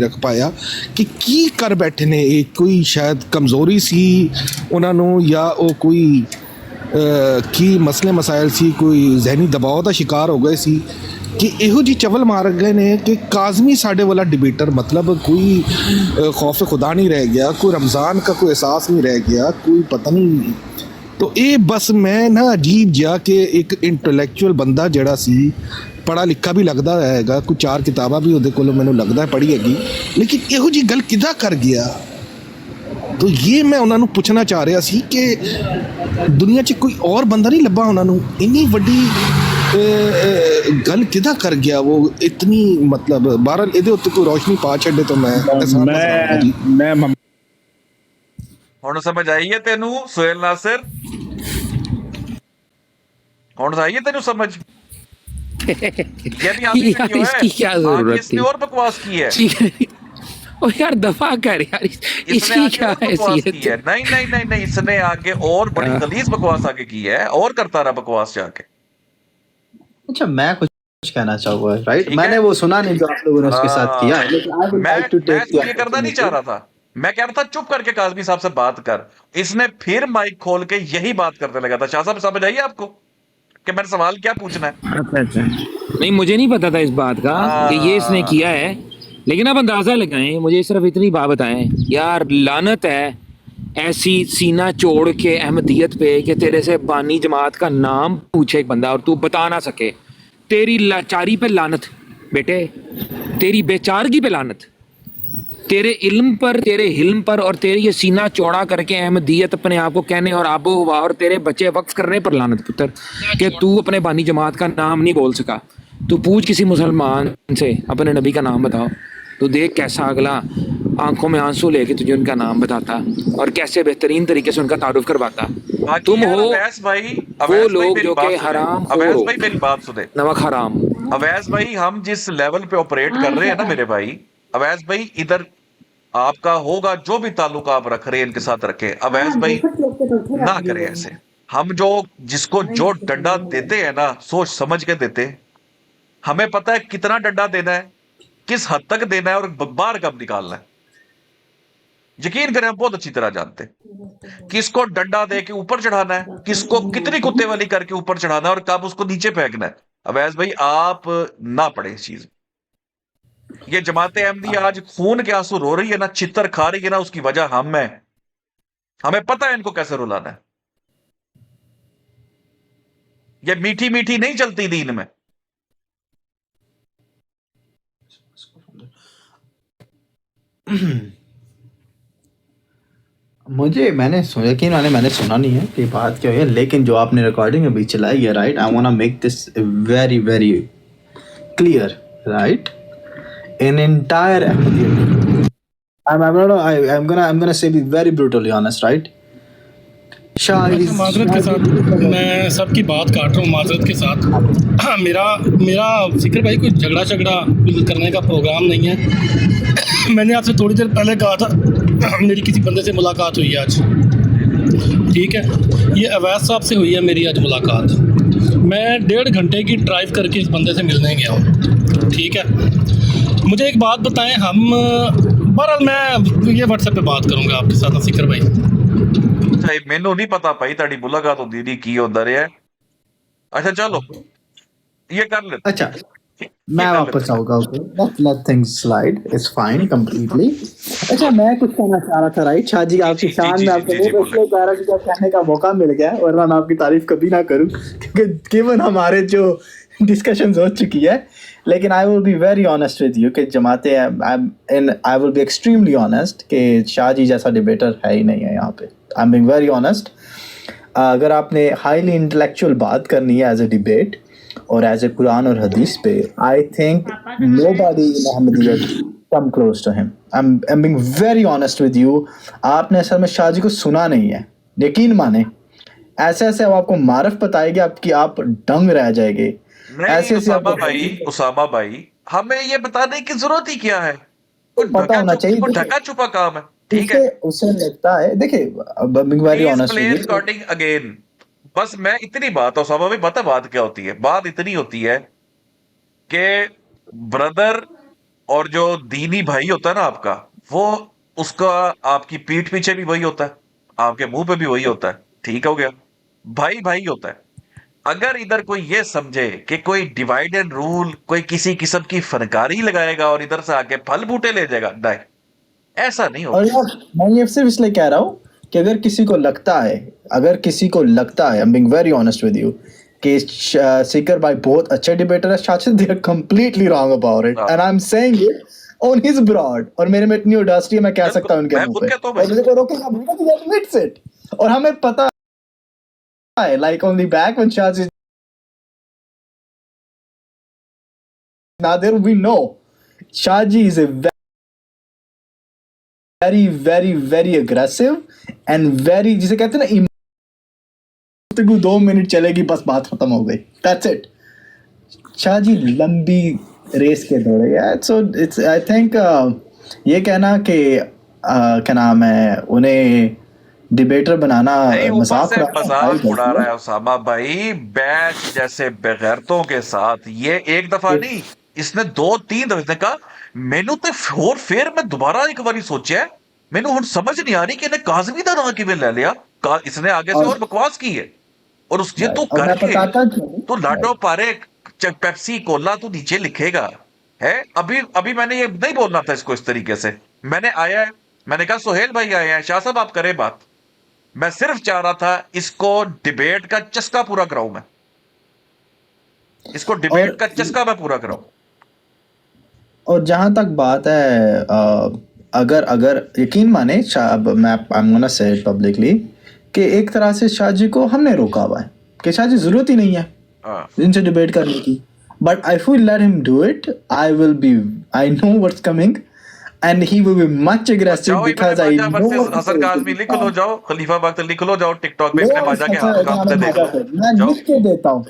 ਰੱਖ ਪਾਇਆ ਕਿ ਕੀ ਕਰ ਬੈਠੇ ਨੇ ਇਹ। ਕੋਈ ਸ਼ਾਇਦ ਕਮਜ਼ੋਰੀ ਸੀ ਉਹਨਾਂ ਨੂੰ, ਜਾਂ ਉਹ ਕੋਈ ਕੀ ਮਸਲੇ ਮਸਾਇਲ ਸੀ, ਕੋਈ ਜ਼ਹਿਨੀ ਦਬਾਅ ਦਾ ਸ਼ਿਕਾਰ ਹੋ ਗਏ ਸੀ ਕਿ ਇਹੋ ਜਿਹੀ ਚਵਲ ਮਾਰ ਗਏ ਨੇ ਕਿ ਕਾਜ਼ਮੀ ਸਾਡੇ वाला डिबेटर, मतलब कोई खौफ खुदा नहीं रह गया, कोई रमज़ान का कोई एहसास नहीं रह गया, कोई पता नहीं। तो ये बस मैं ना अजीब जिहा कि एक इंटलैक्चुअल बंदा जिहड़ा सी, पढ़ा लिखा भी लगता हैगा, कोई 4 किताबां भी उहदे कोलों मैनूं लगदा है पढ़ी हैगी, लेकिन इहो जी गल किदां कर गया। तो ये मैं उन्होंने पुछना चाह रहा सी कि दुनिया 'च कोई और बंदा नहीं लभा उन्होंने, इन्नी वड्डी गल किदा कर गया वो इतनी, मतलब बहरहाल ਇਹਦੇ ਉੱਤੇ ਕੋਈ ਰੋਸ਼ਨੀ ਪਾ ਛੱਡੇ ਤਾਂ मैं ਹੁਣ ਸਮਝ ਆਈ ਹੈ ਤੈਨੂੰ ਸੁਹੇਲ ਨਾਸਿਰ? ਹੁਣ ਆਈ है तेनू समझ? इसकी क्या जरूरत थी? और बकवास की है। ओ यार दफा कर यार, इसकी क्या हैसियत है? नहीं नहीं नहीं नहीं, इसने आगे और बड़ी गलीज बकवास आगे की है, और करता रहा बकवास जाके। अच्छा, मैं कुछ कहना चाहूंगा, राइट? मैंने वो सुना नहीं जो आप लोगों ने उसके साथ किया, लेकिन मैं ये करना नहीं चाह रहा था। मैं कह रहा था चुप करके काज़मी साहब से बात कर। इसने फिर माइक खोल के यही बात करने लगा था। शाह साहब समझ आइए आपको कि मैंने सवाल क्या पूछना है? अच्छा, नहीं मुझे नहीं पता था इस बात का कि ये इसने किया है, लेकिन आप अंदाजा लगाएं, मुझे सिर्फ इतनी बात बताएं यार, लानत है ऐसी सीना छोड़ के अहमदियत पे कि तेरे से बानी जमात का नाम पूछे एक बंदा और तू बता ना सके। तेरी लाचारी पे लानत बेटे, तेरी बेचारगी पे लानत, तेरे इल्म पर, तेरे हिल्म पर, और तेरे ये सीना चौड़ा करके अहमदियत अपने आप को कहने और आबो हवा और तेरे बच्चे वक्फ करने पर लानत पुत्र, कि तू अपने बानी जमात का नाम नहीं बोल सका। तू पूछ किसी मुसलमान से अपने नबी का नाम बताओ, तो देख कैसा अगला आंखों में आंसू लेके तुझे उनका नाम बताता और कैसे बेहतरीन तरीके से उनका तारुफ करवाता। तुम हो वो लोग जो कि हराम अवैस भाई मेरी बात सुने, नमक हराम। अवैस भाई हम जिस लेवल पे ऑपरेट कर रहे हैं ना मेरे भाई, अवैस भाई इधर आपका होगा जो भी ताल्लुक आप रख रहे हैं इनके साथ रखें। अवैस भाई ना करें ऐसे। हम जो जिसको जो डंडा देते हैं ना, सोच समझ के देते। हमें पता है कितना डंडा देना है, किस हद तक देना है और बाहर कब निकालना है। यकीन करें हम बहुत अच्छी तरह जानते हैं किसको डंडा दे के ऊपर चढ़ाना है, किसको कितनी कुत्ते वाली करके ऊपर चढ़ाना है और कब उसको नीचे फेंकना है। अवैस भाई आप ना पढ़े इस चीज। ये जमाते अहमदिया आज खून के आंसू रो रही है ना, चित्तर खा रही है ना, उसकी वजह हम है। हमें पता है इनको कैसे रुलाना है। ये मीठी मीठी नहीं चलती दीन में। मैंने सुना नहीं है कि बात क्या है, लेकिन जो आपने रिकॉर्डिंग अभी चलाई है, right, I want to make this very very clear, right? An entire I'm gonna say be very brutally honest, right? माजरत के साथ मैं सबकी बात काट रहा हूँ, माजरत के साथ। मेरा फिक्र भाई कोई झगड़ा करने का प्रोग्राम नहीं है। मैंने आपसे थोड़ी देर पहले कहा था मेरी किसी बंदे से मुलाकात हुई है आज, ठीक है? ये अवैस साहब से हुई है मेरी आज मुलाकात। मैं 1.5 घंटे की ड्राइव करके इस बंदे से मिलने गया हूँ, ठीक है? मुझे एक बात बताएं, हम बहरहाल मैं ये व्हाट्सएप पे बात करूँगा आपके साथ फिक्र भाई। मैनू नहीं पता भाई ताड़ी मुलाकात होती नहीं की होता रहा है। अच्छा चलो ये कर ले। अच्छा मैं वापस आऊंगा, let things slide, it's fine completely। अच्छा मैं कुछ कहना चाह रहा था, राइट शाह जी, आपकी शान में आपको इसलिए कह रहा कि कहने का मौका मिल गया, वरना मैं आपकी तारीफ कभी ना करूं क्योंकि गिवन हमारे जो डिस्कशंस हो चुकी है। लेकिन आई will be very honest with you कि जमाते आई विल बी एक्सट्रीमली ऑनेस्ट कि शाह जी जैसा डिबेटर है ही नहीं है यहाँ पे। I am being very honest. अगर आपने हाईली इंटेलेक्चुअल बात करनी है एज ए डिबेट और एज ए कुरान और हदीस पे, I think nobody in Ahmadiyyat come close to him. I am being very honest with you. आपने असल में शाह जी को सुना नहीं है, यकीन माने। ऐसे ऐसे अब आपको मारफ बताएगी आपकी, आप दंग रह जाएंगे। ऐसे उसामा भाई हमें ये बताने की जरूरत ही क्या है? पता होना चाहिए, ढका छुपा काम है, ठीक है? उसे लगता है, देखिए अगेन बस मैं इतनी बात, उसामा भाई पता बात क्या होती है? बात इतनी होती है कि ब्रदर और जो दीनी भाई होता है ना आपका, वो उसका आपकी पीठ पीछे भी वही होता है, आपके मुंह पे भी वही होता है। ठीक हो गया, भाई भाई होता है। अगर इधर कोई ये समझे कि कोई डिवाइड एंड रूल, कोई किसी किस्म की फनकारी लगाएगा और इधर से आके फल बूटे ले जाएगा, नहीं, ऐसा नहीं और होगा। यार मैं ये सिर्फ इसलिए कह रहा हूँ कि अगर किसी को लगता है, I am being very honest with you, कि सीकर भाई बहुत अच्छे डिबेटर है, शायद they are completely wrong about it, हाँ। And I am saying it on his broad, और मेरे में इतनी ऑडेसिटी है, मैं कह सकता हूँ उनके मैं मुंह खुद पे, कहता हूँ और भाई। मुझे कोई रोकेगा बिकॉज़ ही एडमिट्स इट। और हमें पता है, like only back when Shaz is not there, we know Shahji is a very very very aggressive and very, जिसे कहते हैं ना, गुफ्तगू 2 मिनट चलेगी बस बात खत्म हो गई, दैट्स इट। शाहजी लंबी रेस के दौड़े यार, सो इट्स आई थिंक ये कहना कि क्या नाम है, उन्हें डिबेटर बनाना नहीं, ऊपर मजाक से उड़ाना भाई मजाक उड़ा गलती रहा है। है उसामा भाई, बैच जैसे बेगैरतों के साथ। ये एक दफा नहीं, इसने 2-3 दफे, इसने कहा मैनू तो होर फिर मैं दोबारा एक बारी सोचा है, मैनू हुण समझ नहीं आ रही कि इन्हें काजमी दा नाम किवें ले लिया। इसने आगे से और और बकवास की है। और उस ये तू और मैं करके, बताता क्यों तो लाडो right, पारे पेप्सी कोला तू नीचे लिखेगा है। अभी अभी मैंने ये नहीं बोलना था इसको इस तरीके से। मैंने आया है, मैंने कहा सोहेल भाई आए हैं, शाह साहब आप करें बात। मैं सिर्फ चाह रहा था इसको डिबेट का चस्का पूरा कराऊं मैं, इसको डिबेट और का चस्का मैं पूरा कराऊं। और जहाँ तक बात है, अगर अगर यकीन माने, अब मैं I am gonna say it publicly, कि एक तरह से शाह जी को हमने रोका हुआ है कि शाह जी जरूरत ही नहीं है हाँ। इनसे डिबेट करने की, but I will let him do it, I know what's coming and he will be much aggressive जाओ इब्ने बिकॉज आई माजा नो वर्सेस हसन काजमी लिख लो, जाओ खलीफा बख्त लिख लो, जाओ टिकटॉक पे इब्ने माजा के हाथ कांपते देख लो। मैं जाओ। लिख के देता हूँ,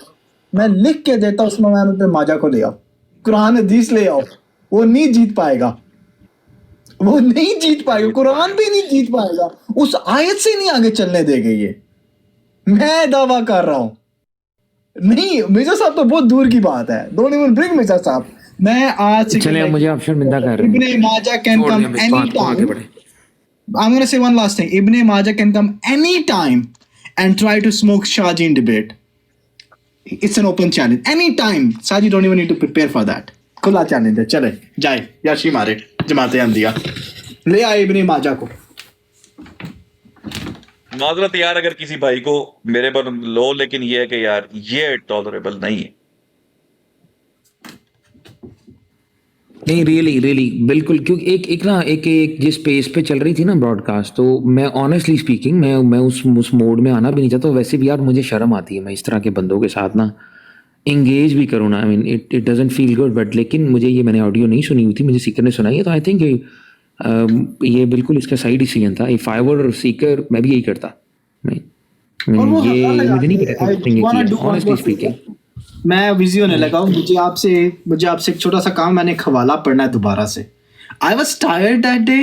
मैं लिख के देता हूँ, उसमें मैं अपने माजा को ले आओ, कुरान हदीस ले आओ, वो नहीं जीत पाएगा, वो नहीं जीत पाएगा, कुरान भी नहीं जीत पाएगा, उस आयत से नहीं आगे चलने देगा ये, मैं दावा कर रहा हूं। नहीं, मिर्जा साहब तो बहुत दूर की बात है, डोंट इवन ब्रिंग मिर्जा साहब। मैं आज से चले, अब मुझे आप शर्मिंदा कर रहे हैं। इब्ने माजा कैन छोड़ कम दें, बस एनी बात को आगे टाइम, बढ़े। I'm going to say one last thing. Ibn Majah can come anytime and try to smoke Shaji in debate. It's an open challenge. Anytime. Shaji don't even need to prepare for that. खुला challenge है, चले जाए याशी मारे जमाते अहमदिया, ले आए इब्न माजा को। माजरत यार अगर किसी भाई को मेरे पर लो, लेकिन ये है कि यार ये टॉलरेबल नहीं है। नहीं, रियली रियली बिल्कुल, क्योंकि एक जिस पेस पे चल रही थी ना ब्रॉडकास्ट, तो मैं ऑनेस्टली स्पीकिंग, मैं उस मोड में आना भी नहीं चाहता। वैसे भी यार मुझे शर्म आती है, मैं इस तरह के बंदों के साथ ना इंगेज भी करूँ ना, I mean it doesn't feel good. But लेकिन मुझे ये, मैंने ऑडियो नहीं सुनी हुई थी, मुझे सीकर ने सुनाई है, तो आई थिंक ये बिल्कुल इसका सही डिसीजन था। इफ आई वर सीकर मैं भी यही करता। ये मुझे नहीं पता था ऑनेस्टली स्पीकिंग। मैं बिजी होने लगा हूँ, मुझे आपसे एक छोटा सा काम, मैंने एक हवाला पढ़ना है दोबारा से। I was tired that day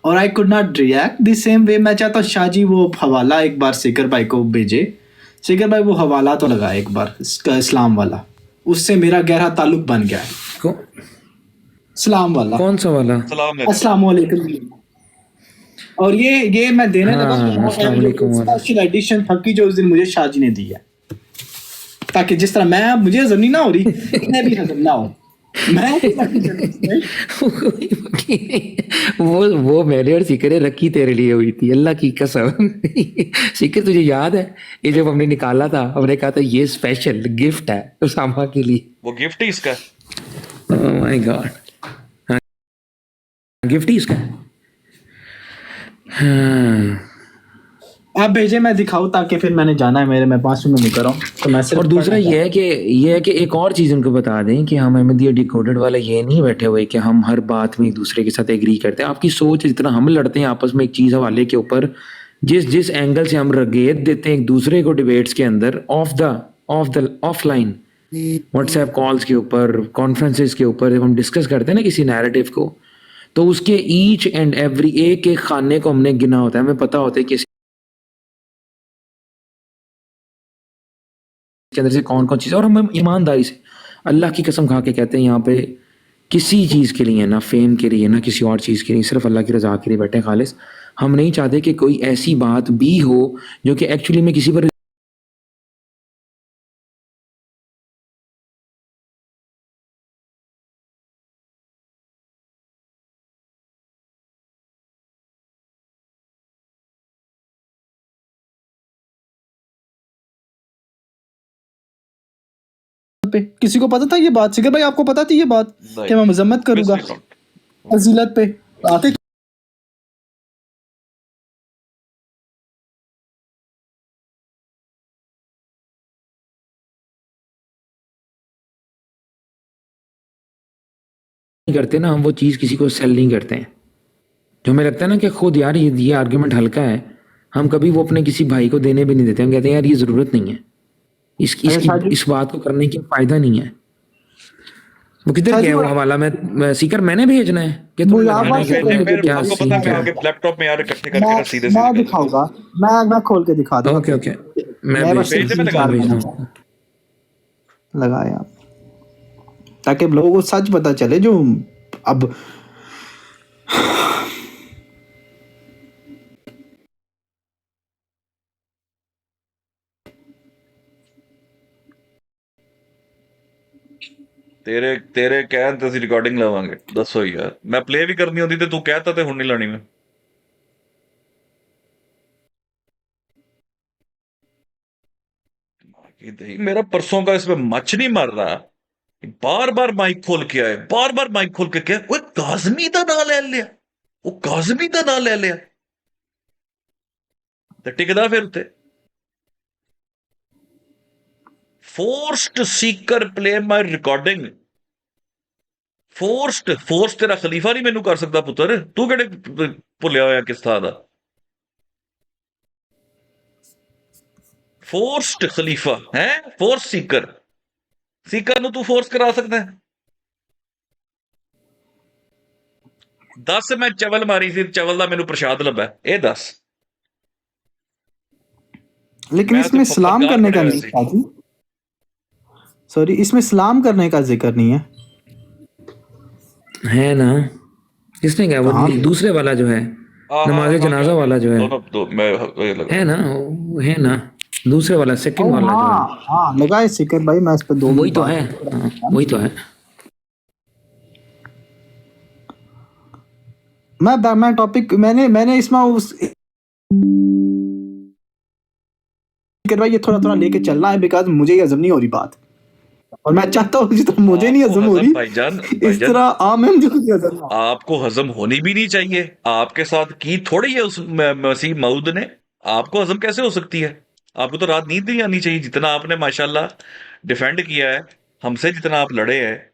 और I could not react the same way. मैं चाहता हूँ शाहजी वो हवाला एक बार सीकर भाई को भेजे। सीकर भाई वो हवाला तो लगा एक बार, इस्लाम वाला, उससे मेरा गहरा ताल्लुक बन गया है। इस्लाम वाला कौन सा वाला? अस्सलाम वालेकुम। और ये मैं देने लगा हाँ, अस्सलाम वालेकुम वाला। स्पेशल एडिशन थकी जो उस दिन मुझे शाहजी ने दी है, ताकि जिस तरह मैं, मुझे हजम नहीं ना हो रही, इन्हें भी हजम ना हो। वो मैंने और सीकर ने रखी तेरे लिए हुई थी, अल्लाह की कसम। सीकर तुझे याद है ये जब हमने निकाला था, हमने कहा था ये स्पेशल गिफ्ट है उसामा के लिए। वो गिफ्ट ही इसका। ओह माय गॉड, गिफ्ट ही इसका। हाँ। आप भेजे, मैं दिखाऊं, ताकि फिर मैंने जाना है, मैं 5 मिनट में कर रहा हूँ, तो मैं सिर्फ और दूसरा ये है कि एक और चीज़ उनको बता दें कि हम अहमदिया डिकोडेड वाला ये नहीं बैठे हुए कि हम हर बात में एक दूसरे के साथ एग्री करते हैं। आपकी सोच, जितना हम लड़ते हैं आपस में एक चीज़ हवाले के ऊपर, जिस एंगल से हम रगेद देते हैं एक दूसरे को डिबेट्स के अंदर, ऑफलाइन व्हाट्सएप कॉल्स के ऊपर, कॉन्फ्रेंसेस के ऊपर, जब हम डिस्कस करते हैं ना किसी नैरेटिव को, तो उसके ईच एंड एवरी एक खाने को हमने गिना होता है, हमें पता होता है कि के अंदर से कौन कौन चीज़, और हम ईमानदारी से अल्लाह की कसम खा के कहते हैं यहाँ पे किसी चीज़ के लिए, ना फेम के लिए, ना किसी और चीज़ के लिए, सिर्फ अल्लाह की रज़ा के लिए बैठे खालिस। हम नहीं चाहते कि कोई ऐसी बात भी हो जो कि एक्चुअली में किसी पर पे किसी को पता था ये बात? सिकर भाई आपको पता थी ये बात नहीं, कि मैं मजम्मत करूंगा obviously not। फजीलत पे? आके नहीं करते ना, हम वो चीज़ किसी को सेल नहीं करते हैं। जो हमें लगता है ना कि खुद यार ये आर्ग्यूमेंट हल्का है, हम कभी वो अपने किसी भाई को देने भी नहीं देते। हम कहते हैं यार ये ज़रूरत नहीं है, इसकी इस बात को करने की फ़ायदा नहीं है। वो किधर गया वो हवाला? मैं सीकर मैंने भेजना है कि तुम्हें लगाना है कि तुम्हें क्या आपको सीन पता है क्या मैं है? आगे लैपटॉप में यार इकट्ठे करके ना सीधे मैं सीधे दिखाऊंगा, मैं खोल के दिखा दूंगा। ओके ओके, मैं मैं बस भेज दे, मैं भेजता लगा हूँ, दूंगा। लगाया ताकि लोगों को सच पता चले जो अब तेरे तेरे कहन ते रिकॉर्डिंग लवांगे। दसो यार, मैं प्ले भी करनी होती ते तू कहता ते हुन नहीं लानी मैं। मेरा परसों का इसमें मच नहीं मर रहा। बार बार माइक खोल के आए, बार बार माइक खोल के क्या वो काजमी का ना ले लिया, वो काजमी का ना ले लिया ते टिकदा फिर ते forced Sikar play my recording. Force तेरा खलीफा नहीं मैनू कर सकता पुत्र। तू केड़े भुलिया होया किस था दा? फोर्स्ड खलीफा है, फोर्स सीकर। सीकर नु तू फोर्स करा सकता है? दस मैं चवल मारी सी, चवल दा मैनू प्रसाद लब्बा है, ए दस। लेकिन मैं तो इसमें सलाम फरमानगार करने का पढ़े हुए नहीं सी। था जी। सॉरी, इसमें सलाम करने का जिक्र नहीं है। है ना? किसने कहा? वो कहाँ पे? दूसरे वाला जो है, नमाज जनाजा वाला जो है दोनों दो मैं ये लगा है ना, वो है ना, दूसरे वाला सेकंड वाला जो है, हाँ हाँ, लगाए सिकर भाई, मैं इस पे दो वही मिनट तो बात है। हाँ, वही तो है। मैं टॉपिक मैंने इसमें उस सिकर भाई ये थोड़ा थोड़ा लेके चलना है, बिकॉज मुझे ये हजम नहीं हो रही बात, और मैं चाहता हूँ जितना मुझे नहीं आपको हजम हो हजम रही भाईजान इस तरह आम है जो कि हजम ना हो। आपको हजम होनी भी नहीं चाहिए। आपके साथ की थोड़ी है उस मसीह मऊद ने। आपको हजम कैसे हो सकती है? आपको तो रात नींद नहीं आनी चाहिए। जितना आपने माशाल्लाह डिफेंड किया है हमसे, जितना आप लड़े हैं,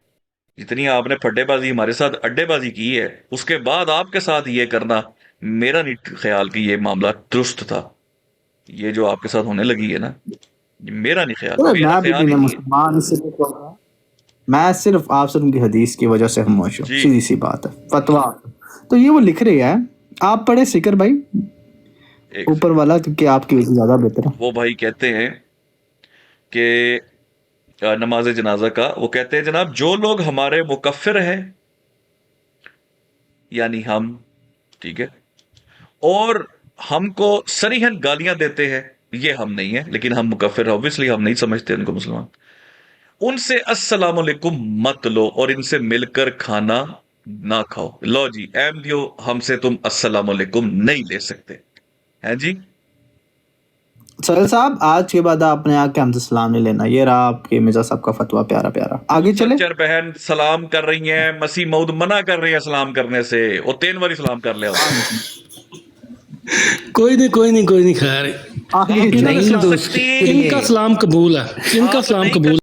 जितनी आपने फड्डेबाजी हमारे साथ अड्डेबाजी की है, उसके बाद आपके साथ ये करना, मेरा नहीं ख्याल कि ये मामला दुरुस्त था। ये जो आपके साथ होने लगी है ना, ये मेरा नहीं ख्याल, तो मेरा मैं भी ख्याल ही बिना नहीं है। मुसलमान इसलिए कहूंगा, मैं सिर्फ आप सब की हदीस की वजह से खामोश हूँ, जी। सीधी सी बात है, फतवा। तो ये वो लिख रहे हैं, आप पढ़े सिकर भाई एक ऊपर वाला, क्योंकि आपकी वजह ज्यादा बेहतर है। वो भाई कहते हैं कि नमाज जनाजा का वो कहते हैं जनाब, जो लोग हमारे मुकफ्फिर हैं यानी हम, ठीक है, और हमको सरीहन गालियां देते हैं, ये हम नहीं है, लेकिन हम मुकफ्फिर, ऑब्वियसली हम नहीं समझते उनको मुसलमान, उनसे अस्सलाम वालेकुम मत लो और इनसे मिलकर खाना ना खाओ। लो जी, एम दियो, हमसे तुम अस्सलाम वालेकुम नहीं ले सकते हैं जी। सर साहब, आज के बाद आपने आके हमसे सलाम नहीं लेना, ये रहा आपके मिर्जा साहब का फतवा, प्यारा प्यारा। आगे चले। सच्चर बहन सलाम कर रही हैं, मसीह मऊद मना कर रही है सलाम करने से। वो 3 बारी सलाम कर लिया उसने। कोई नहीं कोई नहीं कोई नहीं, खैर आगे आप चले। नहीं नहीं सुन तो सकती। इनका सलाम कबूल है, इनका आप सलाम नहीं कबूल।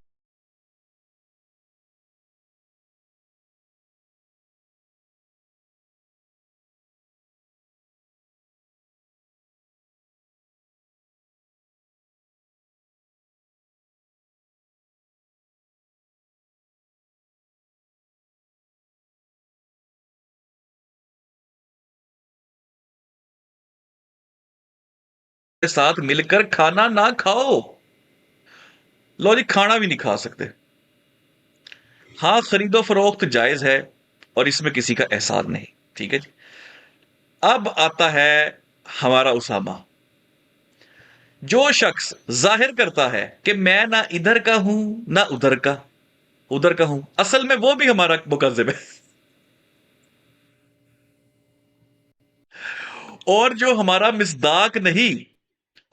के साथ मिलकर खाना ना खाओ। लो जी, खाना भी नहीं खा सकते। हाँ, खरीदो फरोख्त जायज है और इसमें किसी का एहसान नहीं, ठीक है जी। अब आता है हमारा उसामा। जो शख्स जाहिर करता है कि मैं ना इधर का हूं ना उधर का हूं, असल में वो भी हमारा मुकज्जिब है। और जो हमारा मिसदाक नहीं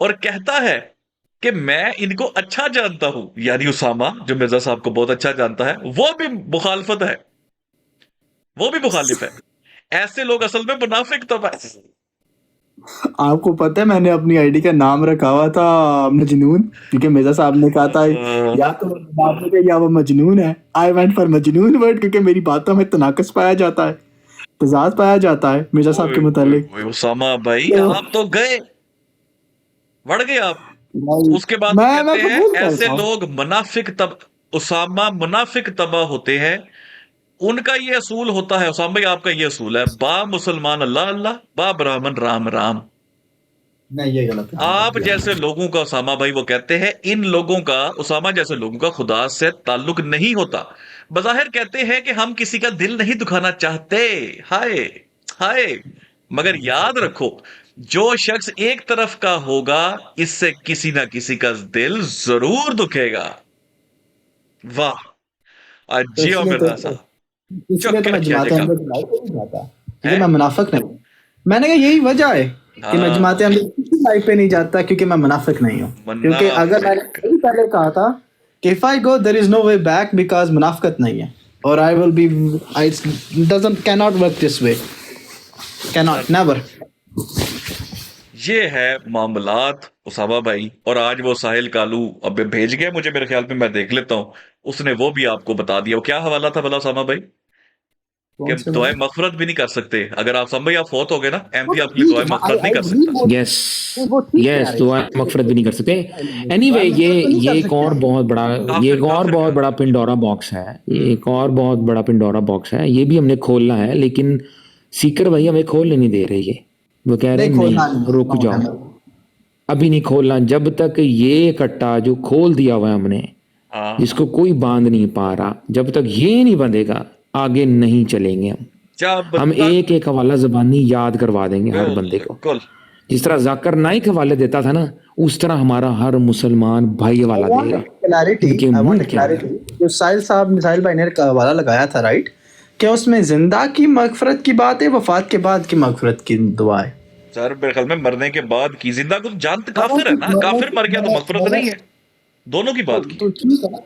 और कहता है कि मैं इनको अच्छा जानता हूं, यानी उसामा जो मिर्जा साहब को बहुत अच्छा जानता है, वो भी मुखालफत है, वो भी मुखालिफ है। ऐसे लोग असल में मुनाफिक तब है। आपको पता है मैंने अपनी आईडी का नाम रखा हुआ था मजनून, क्योंकि मिर्जा साहब ने कहा था या तो वो मुनाफिक है या वो मजनून है। आई वेंट फॉर मजनून वर्ड, क्योंकि मेरी बातों में तनाकस पाया जाता है, तजाद पाया जाता है मिर्जा साहब के मुतालिक। ओए उसामा भाई, तो आप तो गए, बढ़ गए आप। भाई, उसके बाद वो मैं कहते हैं कबूल ऐसे करता हूँ। लोग मुनाफिक तब, उसामा मुनाफिक तबा होते हैं। उनका ये असूल होता है, उसामा भाई आपका ये असूल है, बा मुसलमान अल्लाह अल्लाह, बा ब्राह्मण राम राम। नहीं, ये गलत है। आप ये जैसे गलत लोगों का, उसामा भाई वो कहते हैं इन लोगों का, उसामा जैसे लोगों का खुदा से ताल्लुक नहीं होता। बज़ाहिर कहते हैं कि हम किसी का दिल नहीं दुखाना चाहते, हाय हाय, मगर याद रखो जो शख्स एक तरफ का होगा इससे किसी ना किसी का दिल जरूर दुखेगा। वाह, तो जियो इसलिए मिर्जा साहब, इसलिए तो चौके मैं रखिए जमात जी काम अहमद लाइफ पे नहीं जाता, क्योंकि है। मैं मुनाफिक नहीं हूँ। मैंने कहा यही वजह है कि मैं जमात हाँ, अहमद की लाइफ पे नहीं जाता, क्योंकि मैं मुनाफिक नहीं हूँ। क्योंकि अगर मैंने मुनाफिक। यही पहले कहा था कि if I go there is no way back, because मुनाफिकत नहीं है, और I will be, I doesn't can not work this way, can not, never. ये है मामलात उसामा भाई। और आज वो साहिल कालू अब भेज गया मुझे, मेरे ख्याल में, मैं देख लेता हूँ। उसने वो भी आपको बता दिया। वो क्या हवाला था भला उसामा भाई? कि कौन हम से दुआएं वाले? मगफरत भी नहीं कर सकते। अगर आप उसामा भाई आप फौत हो गए ना, वो एमपी तो आपके लिए ठीक दुआएं है ना, मगफरत नहीं आई कर बिलीव सकता। वो, यस, वो ठीक है यस, यार, दुआ मगफरत भी नहीं कर सकते। एनीवे, ये तो नहीं कर एक सकते और हम। बहुत बड़ा, ये काफिर एक और काफिर बहुत का। बड़ा पिंडोरा बॉक्स है, ये एक और बहुत बड़ा पिंडोरा बॉक्स है, ये भी हमने खोलना है, लेकिन सीकर भाई हमें खोलने नहीं दे रहे। ये वो कह रहे नहीं हैं खोलना नहीं, नहीं, रुक नो जाओ, नेवर। अभी नहीं खोलना, जब तक ये कट्टा जो खोल दिया हुआ है हमने, हाँ, जिसको कोई बांध नहीं पा रहा, जब तक ये नहीं बंधेगा आगे नहीं चलेंगे हम। जब हम तक, एक एक हवाला जबानी याद करवा देंगे हर बंदे को। बिल्कुल। जिस तरह जाकिर नाइक हवाले देता था ना, उस तरह हमारा हर मुसलमान भाई I हवाला want a देगा। clarity. इनके I want मुंह a क्या है? clarity. जो साहिल भाई ने का हवाला लगाया था, राइट, क्या उसमें जिंदा की मगफरत की बात है, वफात के बाद की मगफरत की दुआ है? सर मेरे ख्याल में मरने के बाद की, जिंदा को तो जानते काफिर है ना, काफिर मर गया तो मगफरत नहीं है। दोनों की बात की तो ठीक है ना,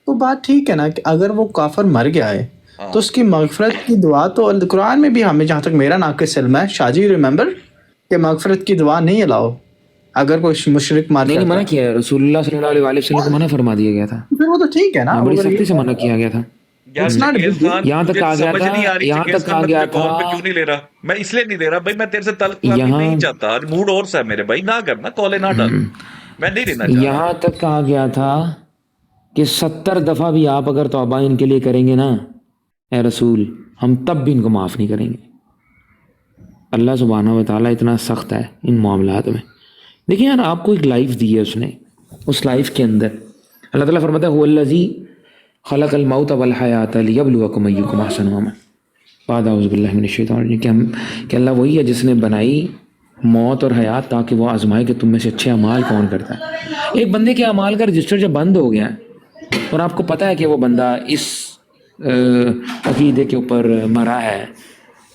तो बात ठीक है ना कि अगर वो काफिर मर गया है हाँ, तो उसकी मगफरत की दुआ तो कुरान में भी, हमें जहाँ तक मेरा नाक़िस इल्म है, शाजी रिमेंबर, कि मगफरत की दुआ नहीं अलाउ अगर कोई मुशरिक मार नहीं नहीं, जाता मना है। किया है, रसूलुल्लाह सल्लल्लाहु अलैहि वसल्लम को मना फरमा दिया गया था। फिर वो तो ठीक है ना, हाँ, बड़ी अगर सख्ती से ये मना किया गया था। यार it's not Changez big deal. Khan, यहाँ तक तुझे आ गया समझ था, नहीं आ रही यहाँ चंगेज तक खान, आ मैं गया तुझे कॉल पे था, क्यों नहीं ले रहा? मैं इसलिए नहीं ले रहा भाई, मैं तेरे से तल्ख नहीं यहाँ चाहता। आज मूड और सा है मेरे भाई, ना करना, कॉले ना डाल, मैं नहीं लेना चाह रहा। यहाँ तक कहा गया था कि 70 दफा भी आप अगर तौबा इनके लिए करेंगे ना, ए रसूल, हम तब भी इनको माफ नहीं करेंगे। अल्लाह सुब्हानहू व तआला इतना सख्त है इन मामलात में। देखिए यार, आपको एक लाइफ दी है उसने, उस लाइफ के अंदर अल्लाह ताला फरमाता है हुवल्लज़ी खलक़ल मौत वल हयात लियब्लुवकुम अय्युकुम अहसनु अमला। बाद औज़ु बिल्लाहि मिनश शैतानिर रजीम, कि अल्लाह वही है जिसने बनाई मौत और हयात ताकि वो आजमाए कि तुम में से अच्छे अमाल कौन करता है। एक बंदे के अमाल का रजिस्टर जब बंद हो गया है और आपको पता है कि वो बंदा इस अकीदे के ऊपर मरा है,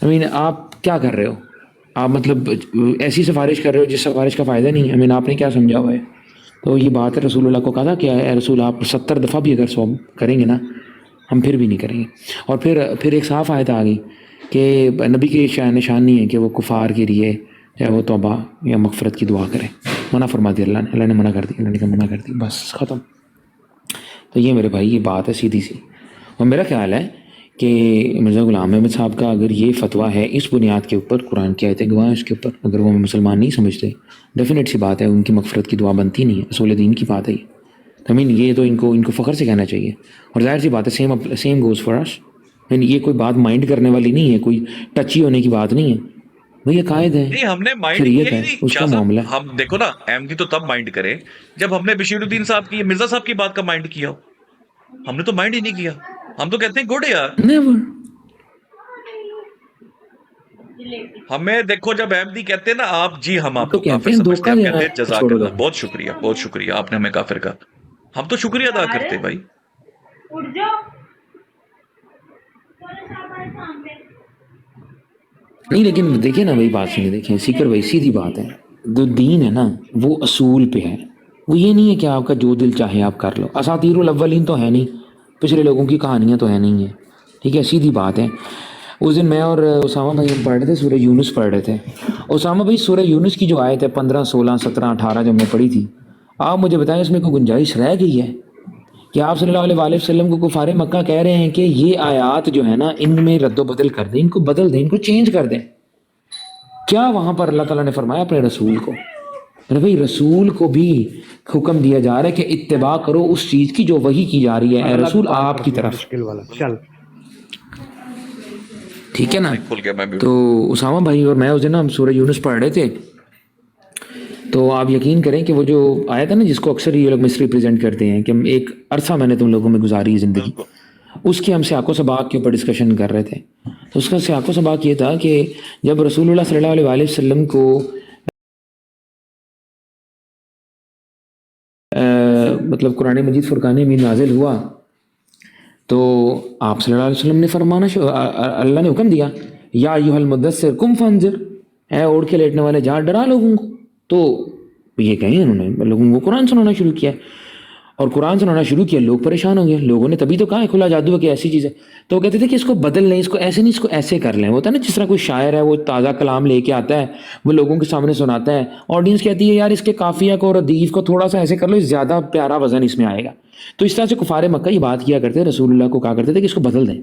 आई मीन आप क्या कर रहे हो? आप मतलब ऐसी सिफारिश कर रहे हो जिस सिफारिश का फ़ायदा नहीं है। आई मीन आपने क्या समझा हुआ है? तो ये बात है, रसूलुल्लाह को कहा था कि ए रसूल, आप 70 दफ़ा भी अगर सौम करेंगे ना, हम फिर भी नहीं करेंगे। और फिर एक साफ आयत आ गई कि नबी की निशानी है कि वो कुफार के लिए चाहे वो तौबा या मगफरत की दुआ करें। मना फरमा दिया अल्लाह ने मना कर दी, अल्लाह ने कहा मना कर दी, बस ख़त्म। तो ये मेरे भाई ये बात है सीधी सी। और मेरा ख्याल है कि मिर्ज़ा ग़ुलाम अहमद साहब का अगर ये फतवा है इस बुनियाद के ऊपर, कुरान की आयतें गवाह हैं इसके ऊपर, अगर वो मुसलमान नहीं समझते, डेफिनेट सी बात है उनकी मगफरत की दुआ बनती नहीं है, असूल दीन की बात है ये। आई मीन ये तो इनको फ़ख्र से कहना चाहिए। और जाहिर सी बात है, सेम गोज़ फॉर अस। ये कोई बात माइंड करने वाली नहीं है, कोई टची होने की बात नहीं है भैया, कायद है, नहीं, हमने माइंड शरीयत किया ही है, नहीं उसका शाह साहब। मामला है। हम देखो ना, एमडी तो तब माइंड करें जब हमने बशीरुद्दीन साहब की, मिर्जा साहब की बात का माइंड किया हो। हमने तो माइंड ही नहीं किया। हम तो कहते हैं गुड यार। नेवर। हमें देखो जब अहमदी कहते हैं ना आप जी, हम तो आपको कहते काफिर हैं समझते धोखा हैं, हम देना कहते हैं है, छोड़ो जजाकल्ला, दो। बहुत शुक्रिया आपने हमें काफिर कहा। हम तो शुक्रिया अदा करते भाई। नहीं लेकिन देखिए ना भाई, बात सुनिए, देखिए सीकर भाई, सीधी बात है, जो दीन है ना वो असूल पे है। वो ये नहीं है कि आपका जो दिल चाहे आप कर लो। असातीरुल अव्वलीन तो है नहीं, पिछले लोगों की कहानियाँ तो है नहीं है, ठीक है, सीधी बात है। उस दिन मैं और उसामा भाई हम पढ़ रहे थे, सूरह यूनुस पढ़ रहे थे। उसामा भाई सूरह यूनुस की जो आयत है 15, 16, 17, 18 जो हमने पढ़ी थी, आप मुझे बताएं इसमें कोई गुंजाइश रह गई है कि आप सल्लल्लाहु अलैहि वसल्लम को कुफारे मक्का कह रहे हैं कि ये आयात जो है ना इनमें रद्दो बदल कर दें, इनको बदल दें, इनको चेंज कर दें? क्या वहां पर अल्लाह ताला ने फरमाया अपने रसूल को? अरे भाई रसूल को भी हुक्म दिया जा रहा है कि इत्तिबा करो उस चीज की जो वही की जा रही है, ए रसूल आपकी तरफ, ठीक है ना? खुल गया मैं भी। तो उसामा भाई और मैं उस दिन हम सूरह यूनुस पढ़ रहे थे, तो आप यकीन करें कि वो जो आया था ना जिसको अक्सर ये लोग मिस रिप्रेजेंट करते हैं कि हम एक अरसा मैंने तुम लोगों में गुजारी है ज़िंदगी, उसके हम सियाको सबाक के ऊपर डिस्कशन कर रहे थे। तो उसका सियाको सबाक ये था कि जब रसूलुल्लाह सल्लल्लाहु अलैहि वसल्लम को मतलब कुरान मजीद फुरकान में नाजिल हुआ, तो आप सल्लल्लाहु अलैहि वसल्लम ने फरमाना अल्लाह ने हुक्म दिया, या अय्युहल मुद्दस्सिर कुम फंजिर, ऐ ओढ़ के लेटने वाले जा डरा लोगों को। तो ये कहें उन्होंने लोगों को कुरान सुनाना शुरू किया, और कुरान सुनाना शुरू किया, लोग परेशान हो गए। लोगों ने तभी तो कहा है खुला जादू है कि ऐसी चीज़ है। तो वो कहते थे कि इसको बदल लें, इसको ऐसे नहीं, इसको ऐसे कर लें। होता है ना जिस तरह कोई शायर है वो ताज़ा कलाम लेके आता है, वो लोगों के सामने सुनाता है, ऑडियंस कहती है यार इसके काफिया को और रदीफ को थोड़ा सा ऐसे कर लो, ज़्यादा प्यारा वजन इसमें आएगा। तो इस तरह से कुफारे मक्का ये बात किया करते, रसूलुल्लाह को कहा करते थे कि इसको बदल दें,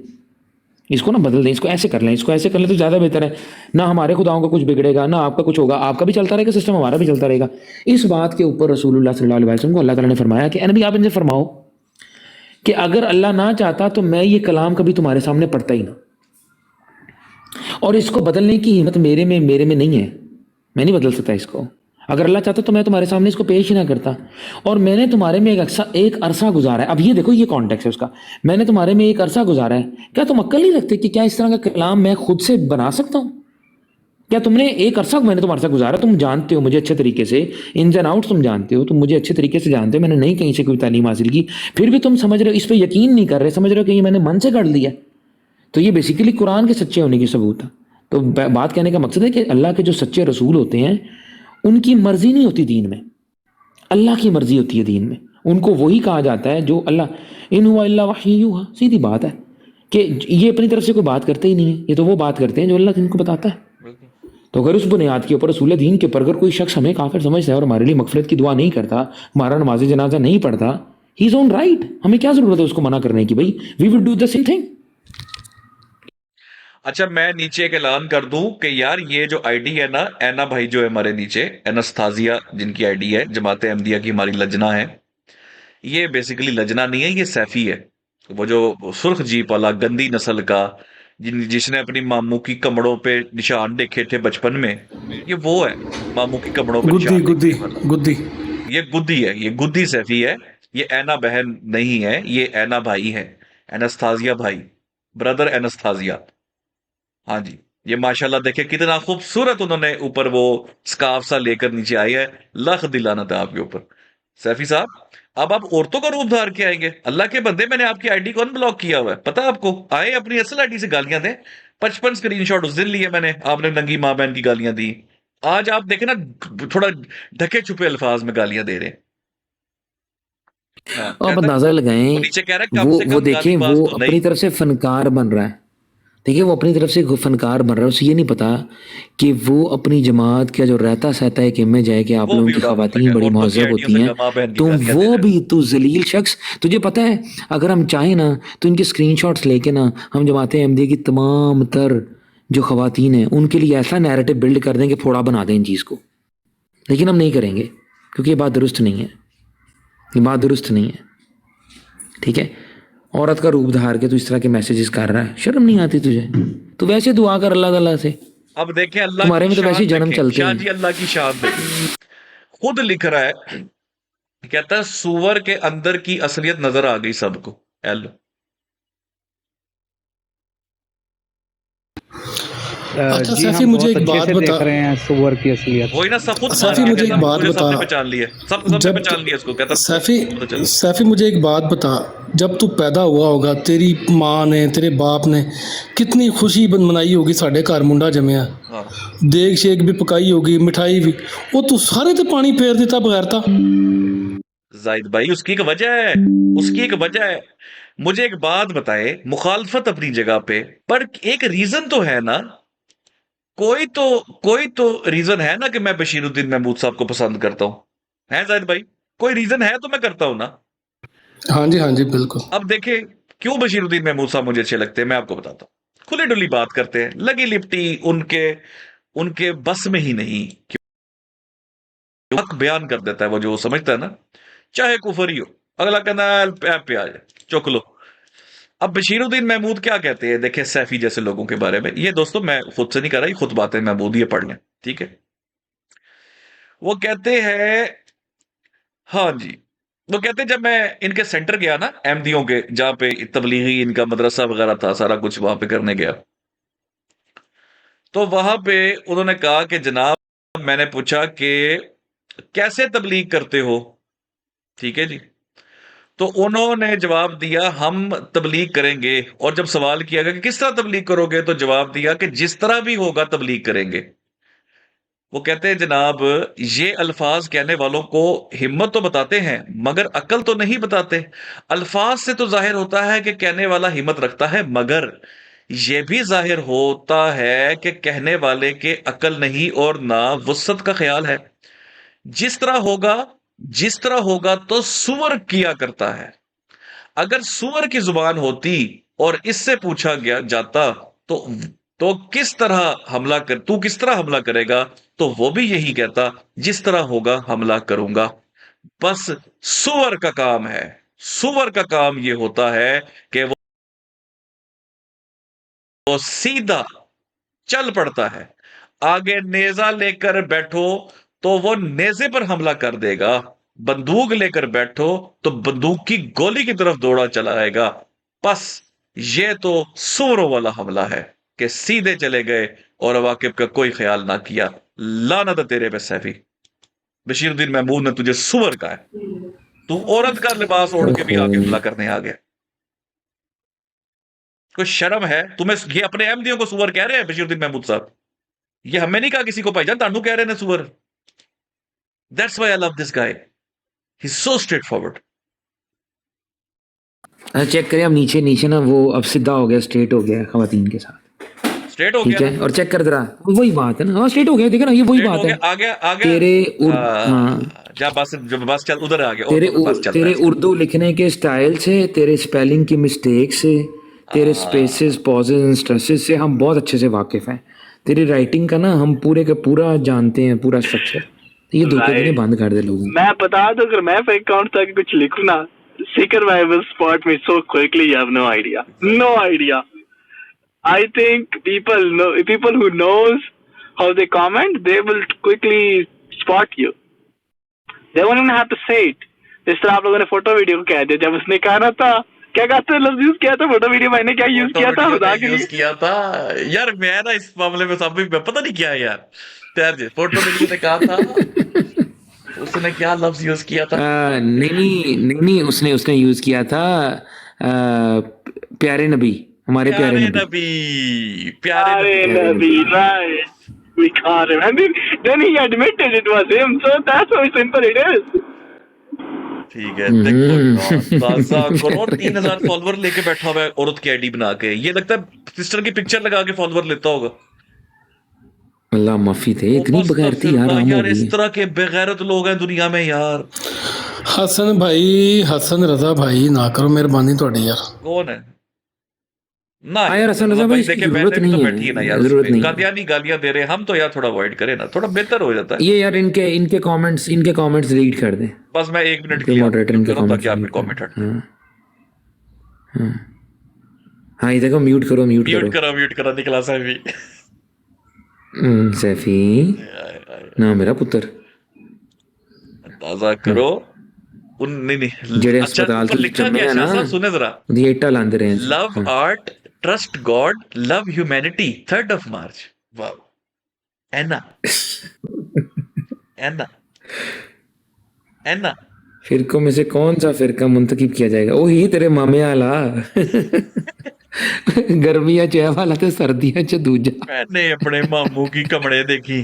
इसको ना बदल दें, इसको ऐसे कर लें, इसको ऐसे कर लें तो ज़्यादा बेहतर है। ना हमारे खुदाओं का कुछ बिगड़ेगा, ना आपका कुछ होगा, आपका भी चलता रहेगा सिस्टम, हमारा भी चलता रहेगा। इस बात के ऊपर रसूलुल्लाह सल्लल्लाहु अलैहि वसल्लम को अल्लाह ताला ने फरमाया कि नबी आप इनसे फरमाओ कि अगर अल्लाह ना चाहता तो मैं ये कलाम कभी तुम्हारे सामने पढ़ता ही ना, और इसको बदलने की हिम्मत मेरे में नहीं है, मैं नहीं बदल सकता इसको। अगर अल्लाह चाहता तो मैं तुम्हारे सामने इसको पेश ही ना करता, और मैंने तुम्हारे में एक अरसा गुजारा है। अब ये देखो, ये कॉन्टेक्स्ट है उसका, मैंने तुम्हारे में एक अरसा गुजारा है, क्या तुम अक्ल नहीं रखते कि क्या इस तरह का कलाम मैं खुद से बना सकता हूँ? क्या तुमने एक अरसा मैंने तुम्हारे साथ गुजारा, तुम जानते हो मुझे अच्छे तरीके से, इन्स एंड आउट्स तुम जानते हो, तुम मुझे अच्छे तरीके से जानते हो, मैंने नहीं कहीं से कोई तालीम हासिल की, फिर भी तुम समझ रहे हो, इस पर यकीन नहीं कर रहे, समझ रहे हो कि ये मैंने मन से कर लिया। तो ये बेसिकली कुरान के सच्चे होने की सबूत है। तो बात कहने का मकसद है कि अल्लाह के जो सच्चे रसूल होते हैं उनकी मर्जी नहीं होती दीन में, अल्लाह की मर्जी होती है दीन में। उनको वही कहा जाता है जो अल्लाह, इन हुआ इल्ला वही। सीधी बात है कि ये अपनी तरफ से कोई बात करते ही नहीं है, ये तो वो बात करते हैं जो अल्लाह इनको बताता है। तो अगर उस बुनियाद के ऊपर रसूल दीन के ऊपर अगर कोई शख्स हमें काफिर समझता है और हमारे लिए मगफिरत की दुआ नहीं करता, हमारा नमाज जनाजा नहीं पढ़ता, ही इज ऑन राइट, हमें क्या जरूरत है उसको मना करने की? भाई we will do the same thing. अच्छा मैं नीचे एक ऐलान कर दूं कि यार ये जो आईडी है ना, ऐना भाई जो है हमारे नीचे, एनास्थाजिया जिनकी आईडी है, जमात अहमदिया की हमारी लजना है, ये बेसिकली लजना नहीं है, ये सैफी है। वो जो सुर्ख जीप वाला गंदी नस्ल का, जिसने अपनी मामू की कमरों पे निशान देखे थे बचपन में, ये वो है, मामू की कमरों पे गुद्दी निशान गुद्दी देखने वाला। गुद्दी। ये गुद्दी है, ये गुद्दी सैफी है। ये ऐना बहन नहीं है, ये ऐना भाई है, एनास्थाजिया भाई, ब्रदर एनास्थाजिया। हाँ जी, ये माशाल्लाह देखिए कितना खूबसूरत उन्होंने ऊपर वो स्कार्फ सा लेकर नीचे आई है। लाख दिलाना था आपके ऊपर सैफी साहब। अब आप औरतों का रूप धार के आएंगे? अल्लाह के बंदे, मैंने आपकी आईडी को अनब्लॉक किया हुआ है, पता है आपको? आए अपनी असल आईडी से गालियां दें। 55 स्क्रीनशॉट उस दिन लिए मैंने, आपने नंगी मां बहन की गालियां दी। आज आप देखें ना, थोड़ा ढके छुपे अल्फाज में गालियां दे रहे हैं। हाँ, तो आप कहता है, अंदाजा वो लगाएं, नीचे कह रहा है कम से वो कम देखें, गालीबाज वो तो अपनी नहीं। तरफ से फनकार बन रहा है। देखिए वो अपनी तरफ से फनकार बन रहा है, उसे ये नहीं पता कि वो अपनी जमात का जो रहता सहता है कि इमेज है कि आप वो लोगों भी की उड़ा खवातीन बड़ी औरतों की महजब आईडियों होती से हैं, मां बहन की तो गालियां दे वो रहे भी तू जलील शख्स, तुझे पता है अगर हम चाहें ना तो इनके स्क्रीनशॉट्स लेके ना हम जमात अहमदिया की तमाम तर जो खवातीन हैं उनके लिए ऐसा नैरेटिव बिल्ड कर दें कि फोड़ा बना दें इन चीज़ को। लेकिन हम नहीं करेंगे क्योंकि ये बात दुरुस्त नहीं है, ये बात दुरुस्त नहीं है, ठीक है? औरत का रूप धार के तू इस तरह के मैसेजेस कर रहा है, शर्म नहीं आती तुझे? तो वैसे दुआ कर अल्लाह ताला से, अब देखें अल्लाह तुम्हारे की में तो वैसे शान ही जन्म देखें, चलते शाह हैं। जी अल्लाह की शान देखें। खुद लिख रहा है, कहता है सुअर के अंदर की असलियत नजर आ गई सबको। एल अच्छा जी सैफी हम मुझे बहुत एक अच्छे बात से बता, देख रहे हैं सुअर की असलियत। वही ना, सब खुद सैफी मान मुझे लिया, एक बात मुझे सबने बता, पहचान लिया, सबने जब पहचान लिया इसको, कहता सैफी पता चला। सैफी मुझे एक बात बता, जब तू पैदा हुआ होगा तेरी माँ ने तेरे बाप ने कितनी खुशी मनाई होगी, साढ़े घर मुंडा जमया, हाँ देग शेक भी पकाई होगी, मिठाई भी, वो तू सारे ते पानी फेर देता बगैर था। जाहिद भाई, उसकी एक वजह है, उसकी एक वजह है। मुझे एक बात बताए, मुखालफत अपनी जगह पे, पर एक रीजन तो है ना, कोई तो रीजन है ना कि मैं बशीरुद्दीन महमूद साहब को पसंद करता हूं, है जाहिद भाई? कोई रीजन है तो मैं करता हूं ना। हाँ जी बिल्कुल। अब देखे क्यों बशीरुद्दीन महमूद साहब मुझे अच्छे लगते हैं, मैं आपको बताता हूं। खुली डुली बात करते हैं, लगी लिपटी उनके उनके बस में ही नहीं, हक बयान कर देता है वो, जो समझता है ना, चाहे कुफर ही हो, अगला कहना है ऐप पे आ जाए, चुक लो। अब बशीरुद्दीन महमूद क्या कहते हैं, देखें सैफी जैसे लोगों के बारे में, ये दोस्तों मैं खुद से नहीं कर रहा, ये खुद बातें महमूद ये पढ़ लें, ठीक है। वो कहते हैं, हाँ जी, वो कहते हैं जब मैं इनके सेंटर गया ना, अहमदियों के, जहां पे तबलीगी इनका मदरसा वगैरह था, सारा कुछ वहां पे करने गया, तो वहां पे उन्होंने कहा कि जनाब, मैंने पूछा कि कैसे तबलीग करते हो, ठीक है जी। तो उन्होंने जवाब दिया हम तबलीग करेंगे, और जब सवाल किया गया कि किस तरह तबलीग करोगे, तो जवाब दिया कि जिस तरह भी होगा तबलीग करेंगे। वो कहते हैं जनाब, ये अल्फाज कहने वालों को हिम्मत तो बताते हैं मगर अकल तो नहीं बताते। अल्फाज से तो जाहिर होता है कि कहने वाला हिम्मत रखता है, मगर यह भी जाहिर होता है कि कहने वाले के अकल नहीं और ना वुसअत का ख्याल है। जिस तरह होगा, जिस तरह होगा तो सुअर किया करता है। अगर सुअर की जुबान होती और इससे पूछा गया जाता तो किस तरह हमला कर, तू किस तरह हमला करेगा, तो वो भी यही कहता, जिस तरह होगा हमला करूंगा। बस सुअर का काम है, सुअर का काम ये होता है कि वो सीधा चल पड़ता है। आगे नेजा लेकर बैठो तो वो नेजे पर हमला कर देगा, बंदूक लेकर बैठो तो बंदूक की गोली की तरफ दौड़ा चला आएगा। बस ये तो सूरों वाला हमला है कि सीधे चले गए और वाकिब का कोई ख्याल ना किया। लानत है तेरे पे सैफी, बशीरुद्दीन महमूद ने तुझे सुअर का है, तू औरत का लिबास ओढ़ के भी आगे हमला करने आ गया। कोई शर्म है तुम्हें? ये अपने अहमदियों को सुअर कह रहे हैं बशीरुद्दीन महमूद साहब, ये हमें नहीं कहा किसी को, भाईजान तानू कह रहे हैं सुअर। That's why I love this guy, he is so straightforward. Check करें अब नीचे नीचे ना, वो अब सीधा हो गया, स्ट्रेट हो गया खवातीन के साथ, स्ट्रेट हो ठीक गया है। और चेक कर जरा, वही बात है ना, हाँ स्ट्रेट हो गया, देखा ना, ये वही स्ट्रेट बात हो गया, है। आ गया आ गया। तेरे हाँ, जा बस, जब बस चल उधर आ गया, तेरे और बस चल तेरे रहा है। उर्दू लिखने के स्टाइल से, तेरे स्पेलिंग की मिस्टेक से, तेरे स्पेसेस पॉजेस एंड स्ट्रेसेस से हम बहुत अच्छे से वाकिफ हैं। तेरी राइटिंग का ना हम पूरे का पूरा जानते हैं, पूरा स्ट्रक्चर। ये धोखे देने बंद कर दे लोगों को। मैं बता दूं, अगर मैं फेक अकाउंट तक कुछ लिखूं ना, Seeker I will spot me so quickly, you have no idea. No idea. I think people who knows how they comment, they will quickly spot you. They won't even have to say it. इस तरह आप लोगों ने photo video को कह दिया, जब उसने कहा ना था, क्या कहते हैं लफ्ज यूज किया था, फोटो वीडियो मैंने क्या यूज किया था, खुदा के यूज लिए। किया था यार, मैं ना इस मामले में सब पता नहीं क्या है यार। तैयार जी, फोटो वीडियो ने कहा था, उसने क्या लफ्ज यूज किया था? नहीं, उसने यूज किया था प्यारे नबी, हमारे प्यारे नबी। प्यारे नबी, right. We caught him. And then he admitted it was him. So that's how simple it is. ठीक है, देखो ताज़ा करो, 3000 फॉलोवर लेके बैठा हुआ है औरत की आईडी बना के, ये लगता है सिस्टर की पिक्चर लगा के फॉलोवर लेता होगा। अल्लाह माफी थे, इतनी बगैरती यार आम हो यार, गई इस है। तरह के बेगैरत लोग हैं दुनिया में यार। हसन भाई, हसन रजा भाई, ना करो मेहरबानी थोड़ी यार। कौन है ना यार, हसन रजा भाई, इसकी देखिए जरूरत मैंने भी तो नहीं बैठी है ना है, यार, जरूरत नहीं है। कादियानी गालियां दे रहे हैं हम, तो यार थोड़ा अवॉइड करें ना, थोड़ा बेहतर हो जाता है। ये यार इनके कमेंट्स रीड कर दें, बस मैं 1 मिनट कोई मॉडरेटर इनके करूं ताकि कमेंट्स आपके कमेंट हट। हाँ, ये देखो, म्यूट करो म्यूट करो निकला साहब भी। सैफी ना मेरा पुत्र, अंदाजा करो उन नहीं जेड़े अच्छा, अस्पताल ऊपर तो लिखा जम्मे गया है ना, शाह साहब, सुने जरा, ये इट्टा लांदे रहे हैं। Love art, trust God, love humanity, 3rd of March। वाह एना एना एना फिरकों में से कौन सा फिरका मुंतखब किया जाएगा? वही तेरे मामे वाला गर्मियां च ਇਹ वाला ਤੇ ਸਰਦੀਆਂ ਚ ਦੂਜਾ। मैंने अपने मामू की कमरे देखी।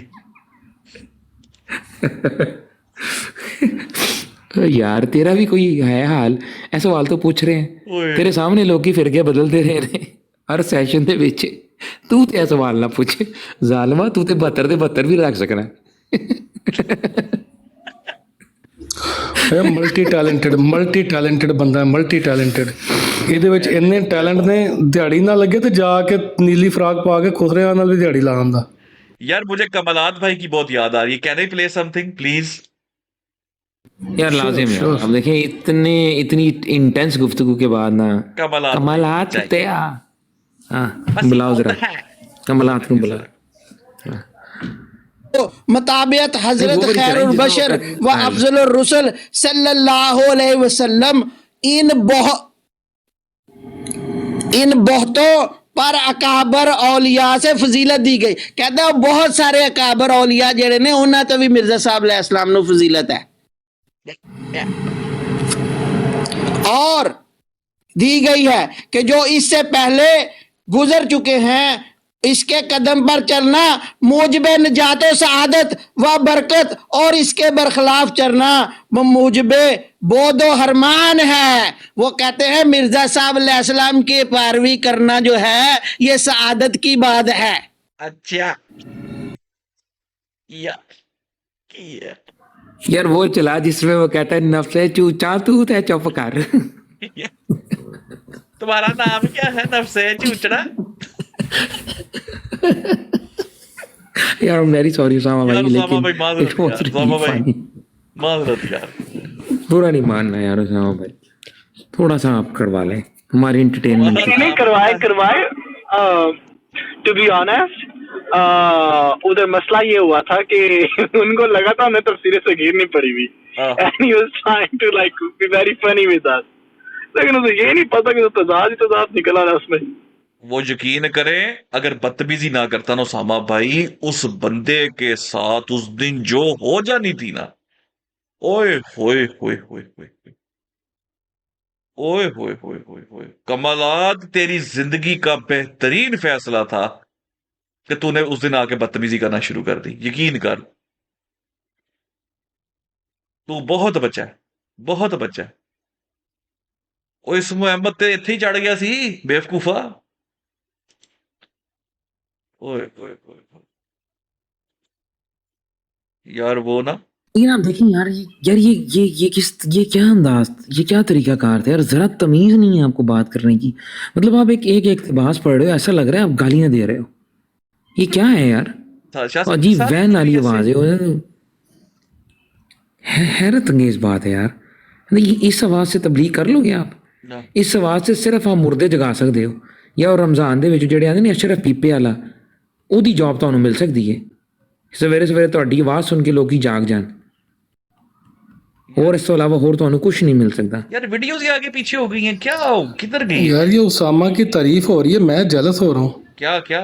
यार तेरा भी कोई है हाल? ਇਹ सवाल तो पूछ रहे हैं, ओए। तेरे सामने लोग फिरके बदलते रहे ने हर सैशन ਦੇ ਵਿੱਚ। ਤੂੰ ਤੇ ਇਹ ਸਵਾਲ ਨਾ ਪੁੱਛ ਜ਼ਾਲਮਾ, ਤੂੰ ਤੇ 72 ਦੇ 72 ਵੀ ਰੱਖ ਸਕਣਾ। ਮਲਟੀ ਟੈਲੈਂਟਡ ਬੰਦਾ, ਮਲਟੀ ਟੈਲੈਂਟਡ। ਇਹਦੇ ਵਿੱਚ ਇੰਨੇ ਟੈਲੈਂਟ ਨੇ, ਦਿਹਾੜੀ ਨਾ ਲੱਗੇ ਤੇ ਜਾ ਕੇ ਨੀਲੀ ਫਰਾਕ ਪਾ ਕੇ ਖੁਸਰਿਆਂ ਨਾਲ ਵੀ ਦਿਹਾੜੀ ਲਾ ਆਉਂਦਾ। यार मुझे कमलात भाई की बहुत याद आ रही है, can I play something please? यार लाजिम है। अब देखें इतनी इंटेंस गुफ्तगू के बाद ना कमालात चाहिए। ते बुलाओ जरा कमालात को बुला। मुताबियत हजरत वो बड़ी खैरुल चैलेंज बशर है। व अफजलुर रुसल सल्लल्लाहु अलैहि वसल्लम इन बहुतों पर अकाबर औलिया से फजीलत दी गई। कहता है बहुत सारे अकाबर औलिया जेड़े ने उन्हां तो भी मिर्जा साहब अलैहिस्सलाम नु फजीलत है और दी गई है कि जो इससे पहले गुजर चुके हैं इसके कदम पर चलना मूजब निजात व सआदत व बरकत और इसके बरखिलाफ चलना मूजब बोधो हरमान है। वो कहते हैं मिर्जा साहब अलैहिस्सलाम की पैरवी करना जो है ये सआदत की बात है। अच्छा यार वो चला जिसमें वो कहता है नफ्से चूचा तू ते चुप कर। तुम्हारा नाम क्या है? नफ्से चूचड़ा। यार I'm very sorry उसामा भाई, लेकिन माजरत it was यार, really उसामा भाई funny। माजरत यार। बुरा नहीं मानना यार उसामा भाई, थोड़ा सा आप करवा लें हमारी एंटरटेनमेंट की। नहीं करवाए टू बी ऑनेस्ट उधर मसला ये हुआ था कि उनको लगा था उन्हें तफसीरें सगीर नहीं पड़ी हुई and he was trying to like be very funny with us, लेकिन उसे ये नहीं पता कि तजाद निकला ना उसमें। वो यकीन करें अगर बदतमीजी ना करता ना उसामा भाई, उस बंदे के साथ उस दिन जो हो जानी थी ना, ओए होए होए होए होए ओए होए होए होए होए। कमालात तेरी जिंदगी का बेहतरीन फैसला था कि तूने उस दिन आके बदतमीजी करना शुरू कर दी। यकीन कर, तू बहुत बच्चा है, बहुत बच्चा है। ओ इस मुहम्मद ते इत्थे ही चढ़ गया सी बेवकूफा। ओए ओए ओए ओए। यार वो ना, लेकिन आप देखें यार ये क्या अंदाज, ये क्या तरीकाकार था यार? जरा तमीज नहीं है आपको बात करने की। मतलब आप एक इक्तिबास पढ़ रहे हो, ऐसा लग रहा है आप गालियां दे रहे हो। ये क्या है यार? अजीब वैन वाली आवाज है, हैरत अंगेज बात है यार। इस आवाज से तबलीग कर लोगे आप? इस आवाज से सिर्फ आप मुर्दे जगा सकते हो, या रमजान ਦੇ ਵਿੱਚ ਜਿਹੜੇ ਆਂਦੇ ਨੇ ਅਸ਼ਰਫ ਪੀਪੇ ਵਾਲਾ, ਉਹਦੀ ਜੌਬ ਤੁਹਾਨੂੰ ਮਿਲ ਸਕਦੀ ਹੈ। ਸਵੇਰੇ ਸਵੇਰੇ ਤੁਹਾਡੀ ਆਵਾਜ਼ ਸੁਣ ਕੇ ਲੋਕੀ ਜਾਗ ਜਾਣ, और इस तो अलावा और तो कुछ नहीं मिल सकता। यार वीडियोस ही आगे पीछे हो गई हैं, क्या किधर गई यार? ये उसामा की तारीफ हो रही है, मैं जेलस हो रहा हूँ। क्या क्या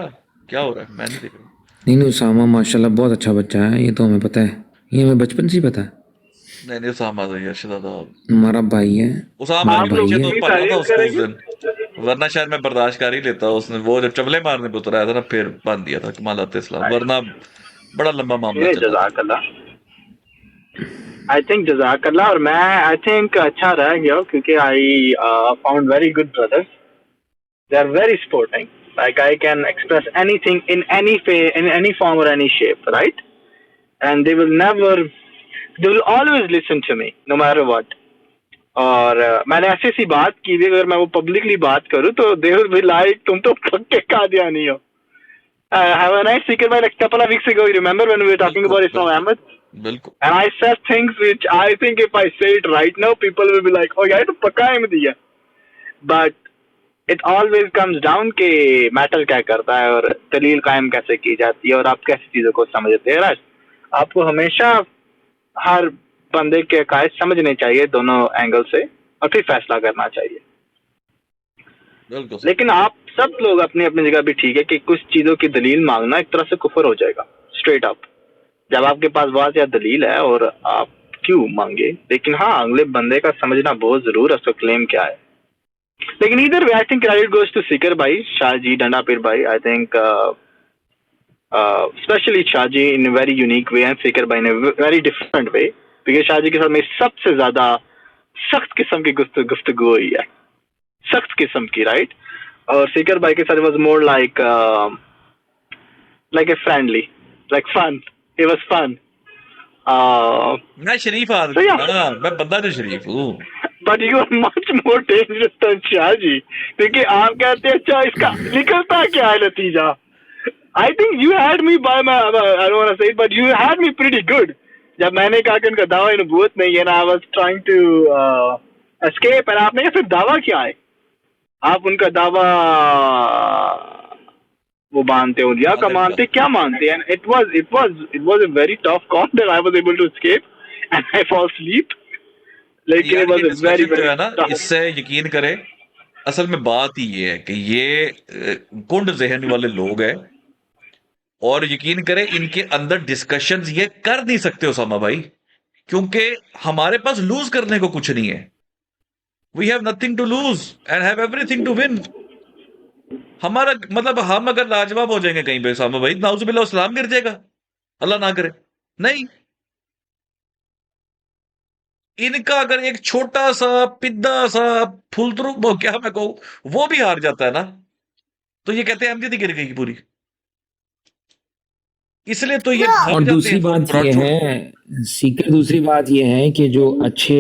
क्या हो रहा है? मैं नहीं देख रहा। नहीं उसामा माशाल्लाह बहुत अच्छा बच्चा है, ये तो हमें पता है, ये हमें बचपन से ही पता है। नहीं उसामा तो यार शदादा हमारा भाई है, उसामा भाई मुझे तो है। पता था उसको उस दिन, वरना शायद मैं बर्दाश्त कर ही लेता। उसने वो जब चबले मारने पे उतराया था ना, फिर बांध दिया था कमाल इस्लाम, वरना बड़ा लंबा मामला चला। जज़ाकल्लाह, आई थिंक जज़ाकल्लाह। और मैं आई थिंक अच्छा रह गया क्योंकि I found very good brothers, they are very sporting, like I can express anything in any form or any shape, right? And they will always listen to me no matter what. और मैंने ऐसी सी बात की थी, अगर मैं वो publicly बात करूं तो they will be like तुम तो पक्के कादियानी हो। Have a nice secret like couple of weeks ago, you remember when we were talking about Islam Ahmed? बिल्कुल। And I said things which I think if I say it right now, people will be like, oh yeah, तो पक्का अहमदी है। But it always comes down कि matter क्या करता है और दलील कायम कैसे की जाती है और आप कैसी चीज़ों को समझते हैं। राज, आपको हमेशा हर बंदे के अकायद समझने चाहिए दोनों एंगल से और फिर फैसला करना चाहिए। बिल्कुल। लेकिन आप सब लोग अपनी अपनी जगह भी ठीक है कि कुछ चीजों की दलील मांगना एक तरह से कुफर हो जाएगा स्ट्रेट अप। जब आपके पास वाज या दलील है और आप क्यों मांगे, लेकिन हाँ अगले बंदे का समझना बहुत जरूर है उसका क्लेम क्या है। लेकिन इधर I think credit goes to Seekar भाई, शाहजी, डंडा पीर भाई। I think specially Shahji in a very unique way and Seekar भाई in a very different way, because Shahji के साथ मेरी सबसे ज्यादा सख्त किस्म की गुफ्तगू हुई है, सख्त किस्म की, राइट। और सीकर भाई के साथ was more like a friendly, like fun, it was fun. मैं शरीफ आदमी हूं ना, मैं बंदा जो शरीफ हूँ। But you are much more dangerous than Shahji, क्योंकि आप कहते हैं अच्छा इसका निकलता क्या है नतीजा। I think you had me by my, I don't want to say it, but you had me pretty good. जब मैंने कहा कि उनका दावा नबूवत नहीं है ना, I was trying to escape, और आपने कहा फिर दावा क्या है, आप उनका दावा वो मानते हो या का मानते क्या मानते हैं। It was a very tough call that I was able to escape and I fall asleep। लेकिन it was a very, very है ना, tough- इससे यकीन करें असल में बात ही ये है कि ये कुंड जहन वाले लोग हैं, और यकीन करें इनके अंदर डिस्कशंस ये कर नहीं सकते उसामा भाई, क्योंकि हमारे पास लूज करने को कुछ नहीं है। We have nothing to lose and have everything to win. हमारा मतलब हम अगर लाजवाब हो जाएंगे कहीं पे उसामा भाई, नाउजुबिल्लाह इस्लाम गिर जाएगा, अल्लाह ना करे। नहीं, इनका अगर एक छोटा सा पिद्दा सा फुलतरू वो क्या मैं कहूं, वो भी हार जाता है ना, तो ये कहते हैं अहमदीयत गिर गई पूरी। इसलिए तो ये भाग और जाते दूसरी हैं बात फ्रॉड ये छोड़। है सीकर, दूसरी बात ये है कि जो अच्छे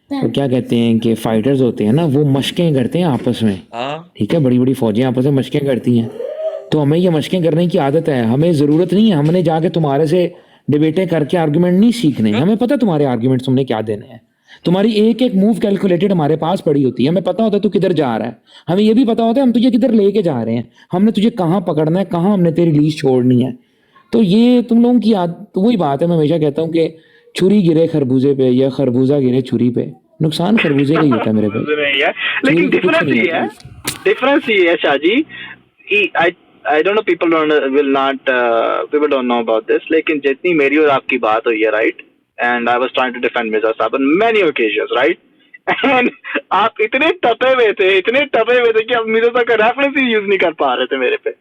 तो क्या कहते हैं कि फाइटर्स होते हैं ना, वो मशकें करते हैं आपस में। हाँ, ठीक है, बड़ी बड़ी फौजें आपस में मशकें करती हैं, तो हमें ये मशकें करने की आदत है। हमें ज़रूरत नहीं है हमने जाके तुम्हारे से डिबेटें करके आर्गुमेंट नहीं सीखने, हमें पता तुम्हारे आर्गुमेंट्स तुमने क्या देने हैं। तुम्हारी एक एक मूव कैलकुलेटेड हमारे पास पड़ी होती है, हमें पता होता है तू किधर जा रहा है, हमें ये भी पता होता है हम तुझे किधर लेके जा रहे हैं, हमने तुझे कहाँ पकड़ना है, कहाँ हमने तेरी लीज छोड़नी है। तो ये तुम लोगों की तो वही बात है, मैं हमेशा कहता हूँ कि छुरी गिरे खरबूजे पे या खरबूजा गिरे छुरी पे, नुकसान खरबूजे का ही होता है मेरे भाई। नहीं है, लेकिन छुरी पे कुछ डिफरेंस नहीं ये है, होता। डिफरेंस ये है Shahaji. I don't know, people don't know about this, लेकिन जितनी मेरी और आपकी बात हुई है, right, and I was trying to defend Mirza साहब on many occasions, right, and आप इतने टपे हुए थे कि आप मिर्जा साहब का रेफरेंस ही यूज नहीं कर पा रहे थे मेरे पे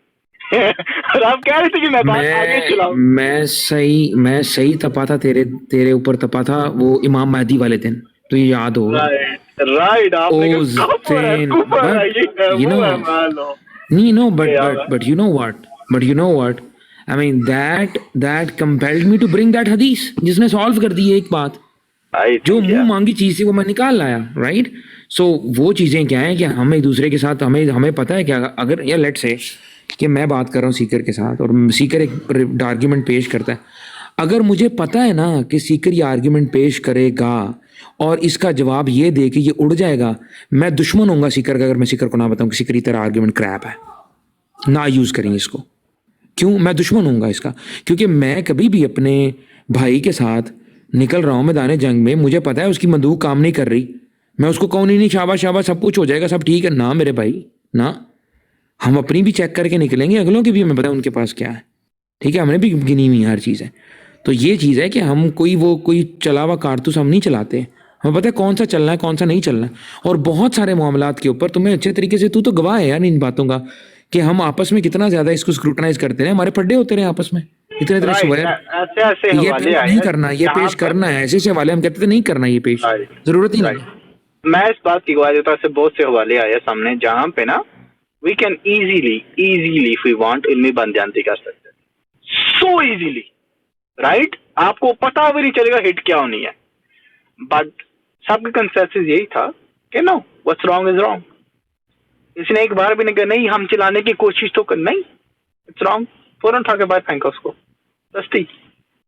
और आप कह रहे थे कि मैं बात आगे चलाऊं। मैं सही तपा था, तेरे ऊपर तपा था वो इमाम महदी वाले दिन, तो ये याद हो। राइट, आपने उस कहा कुफर है, दिन, कुफर है, ये है, you वो know, है, मान लो। No, but you know what? I mean that compelled me to bring that hadith, जिसने सॉल्व कर दी एक बात, जो मुंह मांगी चीज थी वो मैं निकाल लाया, राइट। सो वो चीजें क्या है कि हम एक दूसरे के साथ हमें पता है कि अगर या लेट्स से कि मैं बात कर रहा हूँ सीकर के साथ और सीकर एक आर्ग्यूमेंट पेश करता है, अगर मुझे पता है ना कि सीकर ये आर्ग्यूमेंट पेश करेगा और इसका जवाब ये दे कि ये उड़ जाएगा, मैं दुश्मन होऊंगा सीकर का अगर मैं सीकर को ना बताऊं कि सीकर तेरा आर्ग्यूमेंट क्रैप है, ना यूज करेंगे इसको। क्यों मैं दुश्मन होऊंगा इसका? क्योंकि मैं कभी भी अपने भाई के साथ निकल रहा हूं मैदान जंग में, मुझे पता है उसकी बंदूक काम नहीं कर रही, मैं उसको कहूँ नहीं शाबाश शाबाश सब कुछ हो जाएगा सब ठीक है, ना मेरे भाई ना, हम अपनी भी चेक करके निकलेंगे, अगलों की भी हमें पता है उनके पास क्या है, ठीक है, हमने भी गिनी हुई हर चीज़ है। तो ये चीज़ है कि हम कोई चला हुआ कारतूस हम नहीं चलाते, हमें पता है कौन सा चलना है कौन सा नहीं चलना है। और बहुत सारे मामलात के ऊपर तुम्हें अच्छे तरीके से, तू तो गवाह है यार इन बातों का, कि हम आपस में कितना ज्यादा इसको स्क्रूटनाइज करते हैं, हमारे पड्डे होते रहे आपस में इतने तरह से, ये नहीं करना, ये पेश करना है, ऐसे हवाले हम कहते थे नहीं करना ये पेश, जरूरत ही नहीं। मैं इस बात की गवाही देता हूं, बहुत से हवाले आए सामने जहां पे ना we can easily if we want इल्मी बंदयानती कर सकते हैं, सो इजीली, राइट। आपको पता भी नहीं चलेगा हिट क्या होनी है, बट सबका कंसेंसस यही था कि no, what's wrong is wrong. इसने एक बार भी नहीं कहा नहीं हम चलाने की कोशिश तो कर, नहीं इट्स रॉन्ग, फौरन उठा के बाहर फेंका उसको, बस ठीक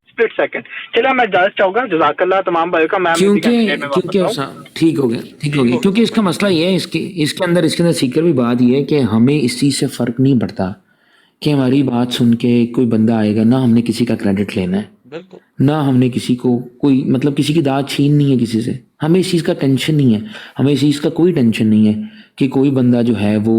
स्प्लिट सेकंड। चला मैं इजाजत चाहूंगा, जज़ाकल्लाह तमाम भाइयों का। मैं क्योंकि ठीक हो गया क्योंकि इसका मसला ये है, इसके अंदर सीकर भी बात ये है कि हमें इस चीज़ से फ़र्क नहीं पड़ता कि हमारी बात सुन के कोई बंदा आएगा, ना हमने किसी का क्रेडिट लेना है, ना हमने किसी को कोई मतलब किसी की दाद छीननी है किसी से, हमें इस चीज़ का टेंशन नहीं है, हमें इस चीज़ का कोई टेंशन नहीं है कि कोई बंदा जो है वो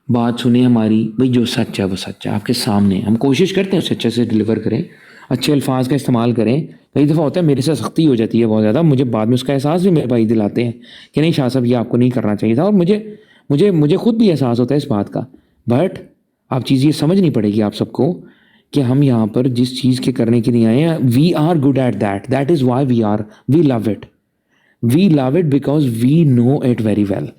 बात सुने हमारी, भाई जो सच है वो सच है आपके सामने, हम कोशिश करते हैं उसे अच्छे से डिलीवर करें, अच्छे अल्फाज का इस्तेमाल करें। कई दफ़ा होता है मेरे से सख्ती हो जाती है बहुत ज़्यादा, मुझे बाद में उसका एहसास भी मेरे भाई दिलाते हैं कि नहीं शाह साहब ये आपको नहीं करना चाहिए था, और मुझे मुझे मुझे खुद भी एहसास होता है इस बात का। बट आप चीज़ ये समझनी पड़ेगी आप सबको कि हम यहाँ पर जिस चीज़ के करने के लिए आए हैं, we are good at that is why we love it because we know it very well.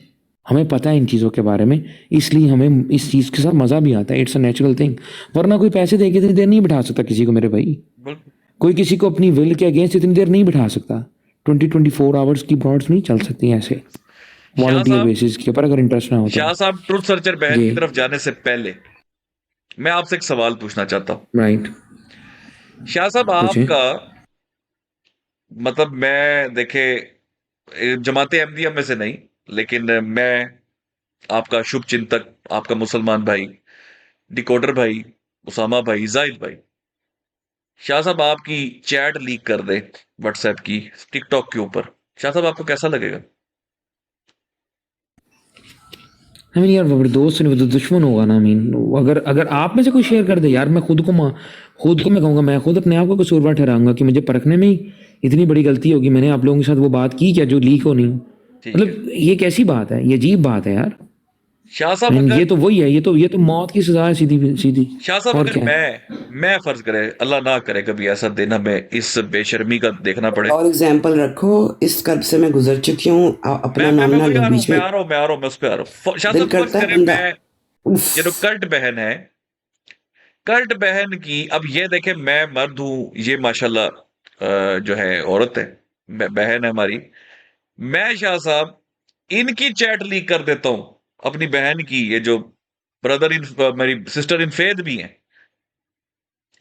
हमें पता है इन चीज़ों के बारे में, इसलिए हमें इस चीज़ के साथ मज़ा भी आता है। इट्स अ नेचुरल थिंग, वरना कोई पैसे दे के इतनी देर नहीं बिठा सकता किसी को मेरे भाई। कोई किसी को अपनी विल के अगेंस्ट इतनी देर नहीं बिठा सकता। 24 आवर्स की ब्रॉड्स नहीं चल सकती ऐसे वॉलंटियर बेसिस के ऊपर, अगर इंटरेस्ट ना हो तो। शाह साहब, ट्रुथ सर्चर बहन की तरफ जाने से पहले मैं आपसे एक सवाल पूछना चाहता हूँ। राइट शाह साहब, आपका मतलब, मैं देखे जमाते अहमदिया में से नहीं, लेकिन मैं आपका शुभ चिंतक, आपका मुसलमान भाई, डिकोडर भाई, उसामा भाई, जाहिद भाई, शाह साहब आपकी चैट लीक कर दे व्हाट्सएप की टिकटॉक के ऊपर, शाह साहब आपको कैसा लगेगा? आई मीन यार, वो दोस्त नहीं, वो तो दुश्मन होगा ना। आई मीन अगर आप में से कोई शेयर कर दे यार, मैं खुद को मैं कहूँगा, मैं खुद अपने आप को कसूरवार ठहराऊंगा कि मुझे परखने में ही इतनी बड़ी गलती होगी। मैंने आप लोगों के साथ वो बात की क्या जो लीक होनी, मतलब ये कैसी बात है, ये अजीब बात है यार। शाह साहब, ये तो वही है, ये तो मौत की सजा है सीधी सीधी। शाह साहब, अगर मैं फर्ज करे, अल्लाह ना करे कभी ऐसा दिन हमें इस बेशर्मी का देखना पड़े, और एग्जांपल रखो, इस कर्ब से मैं गुजर चुकी हूँ, अपना नाम ना लो बीच में। मैं आ रहा हूँ, मैं उस पे आ रहा हूँ। शाह साहब, फर्ज करे मैं ये जो कर्ट बहन है, कर्ट बहन की, अब ये देखे मैं मर्द हूँ, ये माशाल्लाह जो है औरत है, बहन है हमारी। मैं शाह साहब इनकी चैट लीक कर देता हूँ अपनी बहन की, ये जो ब्रदर इन, मेरी सिस्टर इन फेद भी हैं,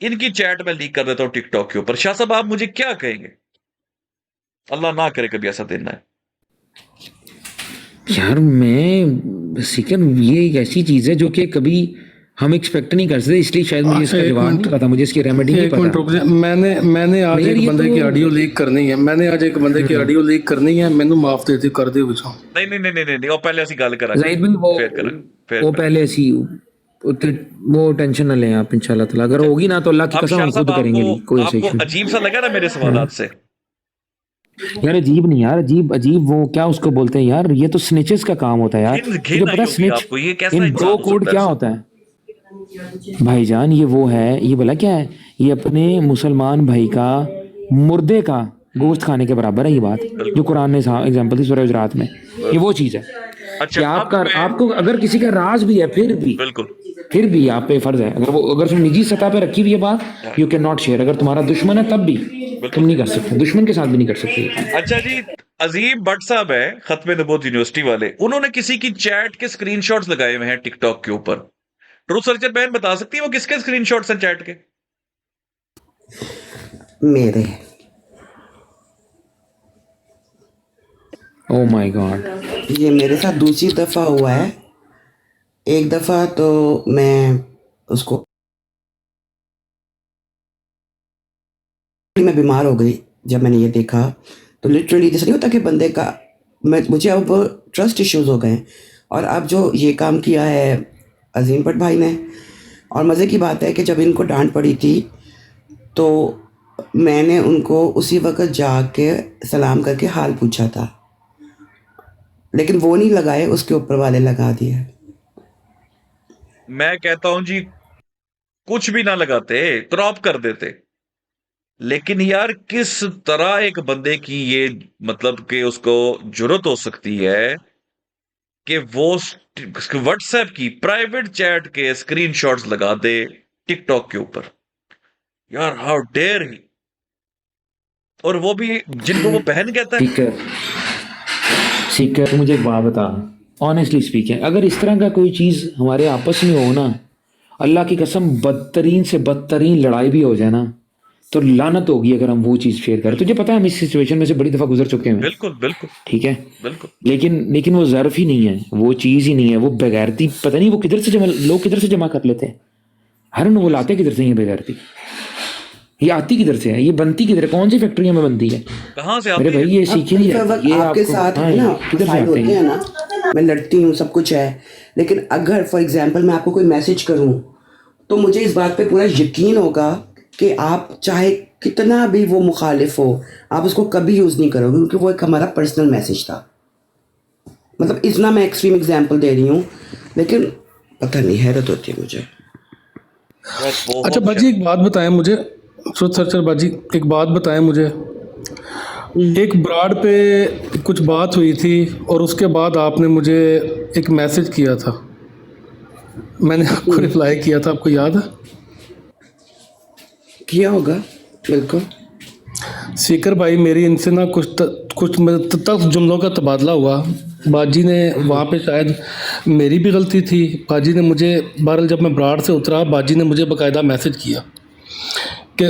इनकी चैट में लीक कर देता हूँ टिकटॉक के ऊपर। शाह साहब, आप मुझे क्या कहेंगे? अल्लाह ना करे कभी ऐसा दिन है यार। मैं सिकन, ये एक ऐसी चीज है जो कि कभी हम एक्सपेक्ट नहीं कर सकते, इसलिए शायद मुझे इसका जवाब नहीं पता, मुझे इसकी रेमेडी नहीं पता। मैंने आज एक बंदे की ऑडियो लीक करनी है, मैंने माफ दे दियो, कर दियो विचों। नहीं, और पहले ऐसी गल करा जाहिद भाई, वो पहले ऐसी वो टेंशन ना लें आप, इंशाल्लाह ताला अगर होगी ना तो अल्लाह की कसम हम खुद करेंगे। कोई आपको अजीब सा लगा ना मेरे सवालात से? यार अजीब नहीं यार, अजीब वो क्या उसको बोलते हैं यार, ये तो स्निचेस का काम होता है यार। तुझे पता है स्निच इन ब्रो कोड क्या होता है भाईजान? ये वो है, ये भला क्या है, ये अपने मुसलमान भाई का मुर्दे का गोश्त खाने के बराबर है ये बात, जो कुरान ने एग्जांपल दी सूरह हुजरात में। ये वो चीज है कि आपको अगर किसी का राज भी है, फिर भी आप पे फर्ज है, अगर तुम निजी सतह पे रखी हुई है बात, यू कैन नॉट शेयर। अगर तुम्हारा दुश्मन है तब भी तुम नहीं कर सकते, दुश्मन के साथ भी नहीं कर सकते। अच्छा जी, अजीम भट्ट साहब है खत्मे नबूवत यूनिवर्सिटी वाले, उन्होंने किसी की चैट के स्क्रीनशॉट्स लगाए हुए हैं टिकटॉक के ऊपर। ट्रूथ सर्चर बहन बता सकती है वो किसके स्क्रीनशॉट्स हैं चैट के? मेरे। ओह माय गॉड, ये मेरे साथ दूसरी दफा हुआ है। एक दफा तो मैं उसको, मैं बीमार हो गई जब मैंने ये देखा, तो लिटरली जैसे नहीं होता कि बंदे का, मुझे अब ट्रस्ट इश्यूज हो गए। और अब जो ये काम किया है अजीम भट्ट भाई ने, और मज़े की बात है कि जब इनको डांट पड़ी थी तो मैंने उनको उसी वक्त जाके सलाम करके हाल पूछा था, लेकिन वो नहीं लगाए, उसके ऊपर वाले लगा दिए। मैं कहता हूं जी, कुछ भी ना लगाते, क्रॉप कर देते। लेकिन यार किस तरह एक बंदे की ये मतलब कि उसको जुर्रत हो सकती है कि वो व्हाट्सएप की प्राइवेट चैट के स्क्रीनशॉट्स लगा दे टिकटॉक के ऊपर। यार हाउ डेयर ही, और वो भी जिनको वो बहन कहता है। सीकर मुझे एक बात बता, ऑनेस्टली स्पीकिंग, अगर इस तरह का कोई चीज़ हमारे आपस में हो ना, अल्लाह की कसम बदतरीन से बदतरीन लड़ाई भी हो जाए ना, तो लानत होगी अगर हम वो चीज़ शेयर करें। तुझे पता है हम इस सिचुएशन में से बड़ी दफ़ा गुजर चुके हैं। बिल्कुल ठीक है, बिल्कुल। लेकिन वो ज़र्फ ही नहीं है, वो चीज़ ही नहीं है, वो बेगैरती पता नहीं वो किधर से लोग किधर से जमा कर लेते हैं। हर वो लाते किधर से, ये बेगैरती ये आती किधर से है, ये बनती किधर है, कौन सी फैक्ट्रियों में बनती है, कहाँ से मेरे भाई? ये सीखिए, ये आपके साथ है ना, किधर से आते हैं ना मैं लड़ती हूँ, सब कुछ है, लेकिन अगर फॉर एग्जांपल मैं आपको कोई मैसेज करूँ तो मुझे इस बात पे पूरा यकीन होगा कि आप चाहे कितना भी वो मुखालिफ हो, आप उसको कभी यूज़ नहीं करोगे, क्योंकि वो एक हमारा पर्सनल मैसेज था। मतलब इतना मैं एक्सट्रीम एग्जांपल दे रही हूँ, लेकिन पता नहीं, हैरत होती है मुझे। अच्छा बाजी एक बात बताएं मुझे, सर बाजी एक बात बताएं मुझे, एक ब्रॉड पे कुछ बात हुई थी और उसके बाद आपने मुझे एक मैसेज किया था, मैंने आपको रिप्लाई किया था, आपको याद है? किया होगा बिल्कुल। सीकर भाई मेरी इनसे ना कुछ तक जुमलों का तबादला हुआ। बाजी ने वहाँ पे शायद मेरी भी गलती थी, बाजी ने मुझे बहरहाल जब मैं ब्राड से उतरा, बाजी ने मुझे बाकायदा मैसेज किया कि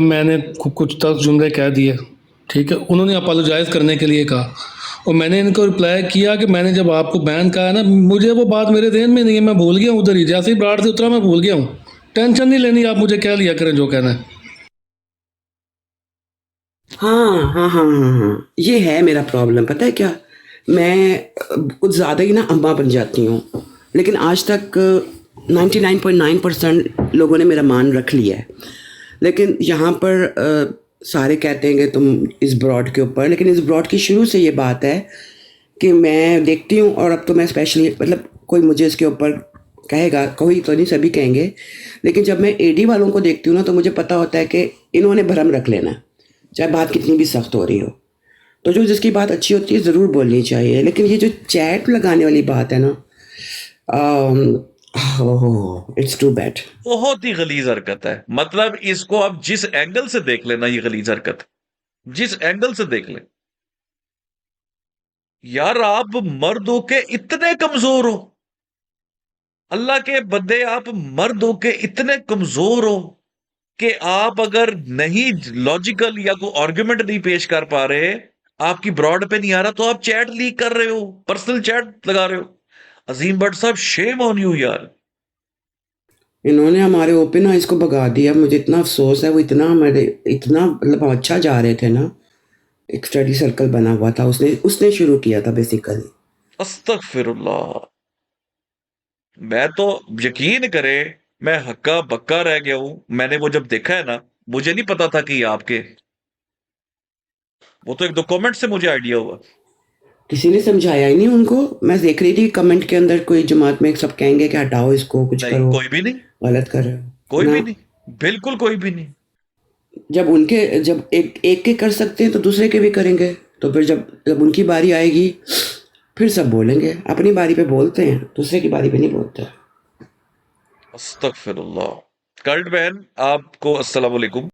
मैंने कुछ तक जुमले कह दिए, ठीक है। उन्होंने अपोलोजाइज़ करने के लिए कहा और मैंने इनको रिप्लाई किया कि मैंने जब आपको बैन कहा ना, मुझे वो बात मेरे ध्यान में नहीं है, मैं भूल गया हूँ उधर ही, जैसे ही ब्राड से उतरा मैं भूल गया हूँ। टेंशन नहीं लेनी, आप मुझे कह लिया करें जो कहना है। हाँ, ये है मेरा प्रॉब्लम, पता है क्या, मैं कुछ ज़्यादा ही ना अम्मा बन जाती हूँ, लेकिन आज तक 99.9% लोगों ने मेरा मान रख लिया है। लेकिन यहाँ पर सारे कहते हैं कि तुम इस ब्रॉड के ऊपर, लेकिन इस ब्रॉड की शुरू से ये बात है कि मैं देखती हूँ, और अब तो मैं स्पेशली, मतलब कोई मुझे इसके ऊपर कहेगा, कोई तो नहीं, सभी कहेंगे, लेकिन जब मैं एडी वालों को देखती हूँ ना, तो मुझे पता होता है कि इन्होंने भरम रख लेना, चाहे बात कितनी भी सख्त हो रही हो। तो जो जिसकी बात अच्छी होती है ज़रूर बोलनी चाहिए, लेकिन ये जो चैट लगाने वाली बात है ना, इट्स टू बैड। बहुत ही गलीज हरकत है। मतलब इसको आप जिस एंगल से देख लेना, ये गलीज हरकत जिस एंगल से देख ले, यार आप मर्द हो के इतने कमजोर हो, अल्लाह के बंदे, आप मर्द हो के इतने कमजोर हो कि आप अगर नहीं लॉजिकल या कोई आर्गुमेंट नहीं पेश कर पा रहे, आपकी ब्रॉड पे नहीं आ रहा, तो आप चैट लीक कर रहे हो, पर्सनल चैट लगा रहे हो। अजीम भट्ट साहब, शेम ऑन यू यार। इन्होंने हमारे ओपन आइज को भगा दिया, मुझे इतना अफसोस है। वो इतना मतलब हम अच्छा जा रहे थे ना, एक स्टडी सर्कल बना हुआ था, उसने शुरू किया था बेसिकली। अस्तगफिरुल्लाह। मैं तो यकीन करे, मैं हक्का बक्का रह गया हूं। मैंने वो जब देखा है ना, मुझे नहीं पता था कि ये आपके, वो तो एक दो कमेंट से मुझे आइडिया हुआ। किसी ने समझाया ही नहीं उनको। मैं देख रही थी कमेंट के अंदर, कोई जमात में सब कहेंगे कि हटाओ इसको, कुछ नहीं, करो, कोई भी नहीं, गलत कर रहे हो। कोई ना, भी नहीं, बिल्कुल कोई भी नहीं। जब एक के कर सकते हैं तो दूसरे के भी करेंगे, तो फिर जब उनकी बारी आएगी फिर सब बोलेंगे। अपनी बारी पे बोलते हैं, दूसरे की बारी पे नहीं बोलते। अस्तगफिरुल्लाह। कल्ट बहन, आपको अस्सलाम वालेकुम।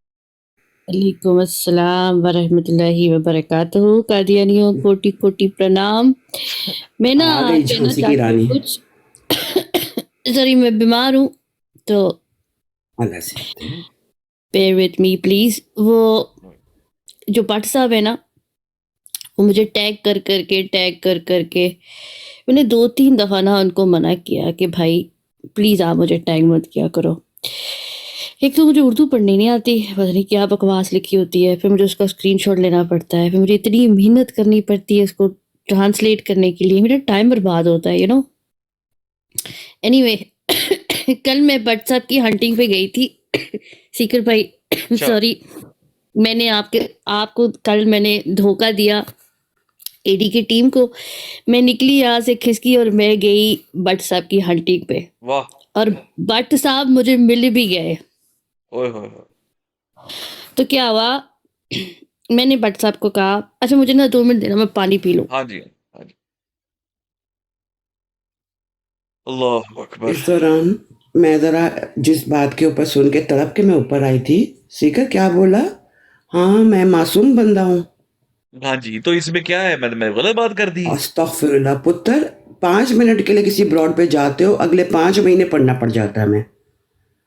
वालेकुम अस्सलाम वरहमतुल्लाहि वबरकातुहू। कादियानियों कोटि कोटि प्रणाम। मैं ना आ गई कहना झांसी की चाहती हूँ रानी। कुछ सॉरी, मैं बीमार हूँ तो अल्लाह से बेयर विथ मी प्लीज। वो जो भट्ट साहब है ना, वो मुझे टैग कर करके मैंने 2-3 दफ़ा ना उनको मना किया कि भाई प्लीज़ आप मुझे टैग मत किया करो। एक तो मुझे उर्दू पढ़नी नहीं आती, पता नहीं क्या बकवास लिखी होती है, फिर मुझे उसका स्क्रीनशॉट लेना पड़ता है, फिर मुझे इतनी मेहनत करनी पड़ती है उसको ट्रांसलेट करने के लिए, मेरा टाइम बर्बाद होता है, यू नो। एनीवे, कल मैं भट्ट साहब की हंटिंग पे गई थी। सीकर भाई सॉरी, मैंने आपको कल मैंने धोखा दिया एडी की टीम को। मैं निकली यहाँ से खिसकी और मैं गई भट्ट साहब की हंटिंग पे, वाह, और भट्ट साहब मुझे मिल भी गए। ओए होए होए। तो क्या हुआ, मैंने भट्ट साहब को कहा अच्छा मुझे ना 2 मिनट देना, मैं पानी पी लूं। हाँ जी, हाँ जी। अल्लाह अकबर। इस दौरान मैं ज़रा जिस बात के ऊपर सुन के तड़प के मैं ऊपर आई थी, सीकर क्या बोला, हाँ मैं मासूम बंदा हूँ। हाँ जी, तो इसमें क्या है, मैंने गलत बात कर दी है? अस्तगफिरुल्लाह पुत्र, 5 मिनट के लिए किसी ब्रॉड पे जाते हो, अगले 5 महीने पढ़ना पड़ जाता है हमें।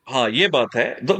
हाँ, ये बात है। तो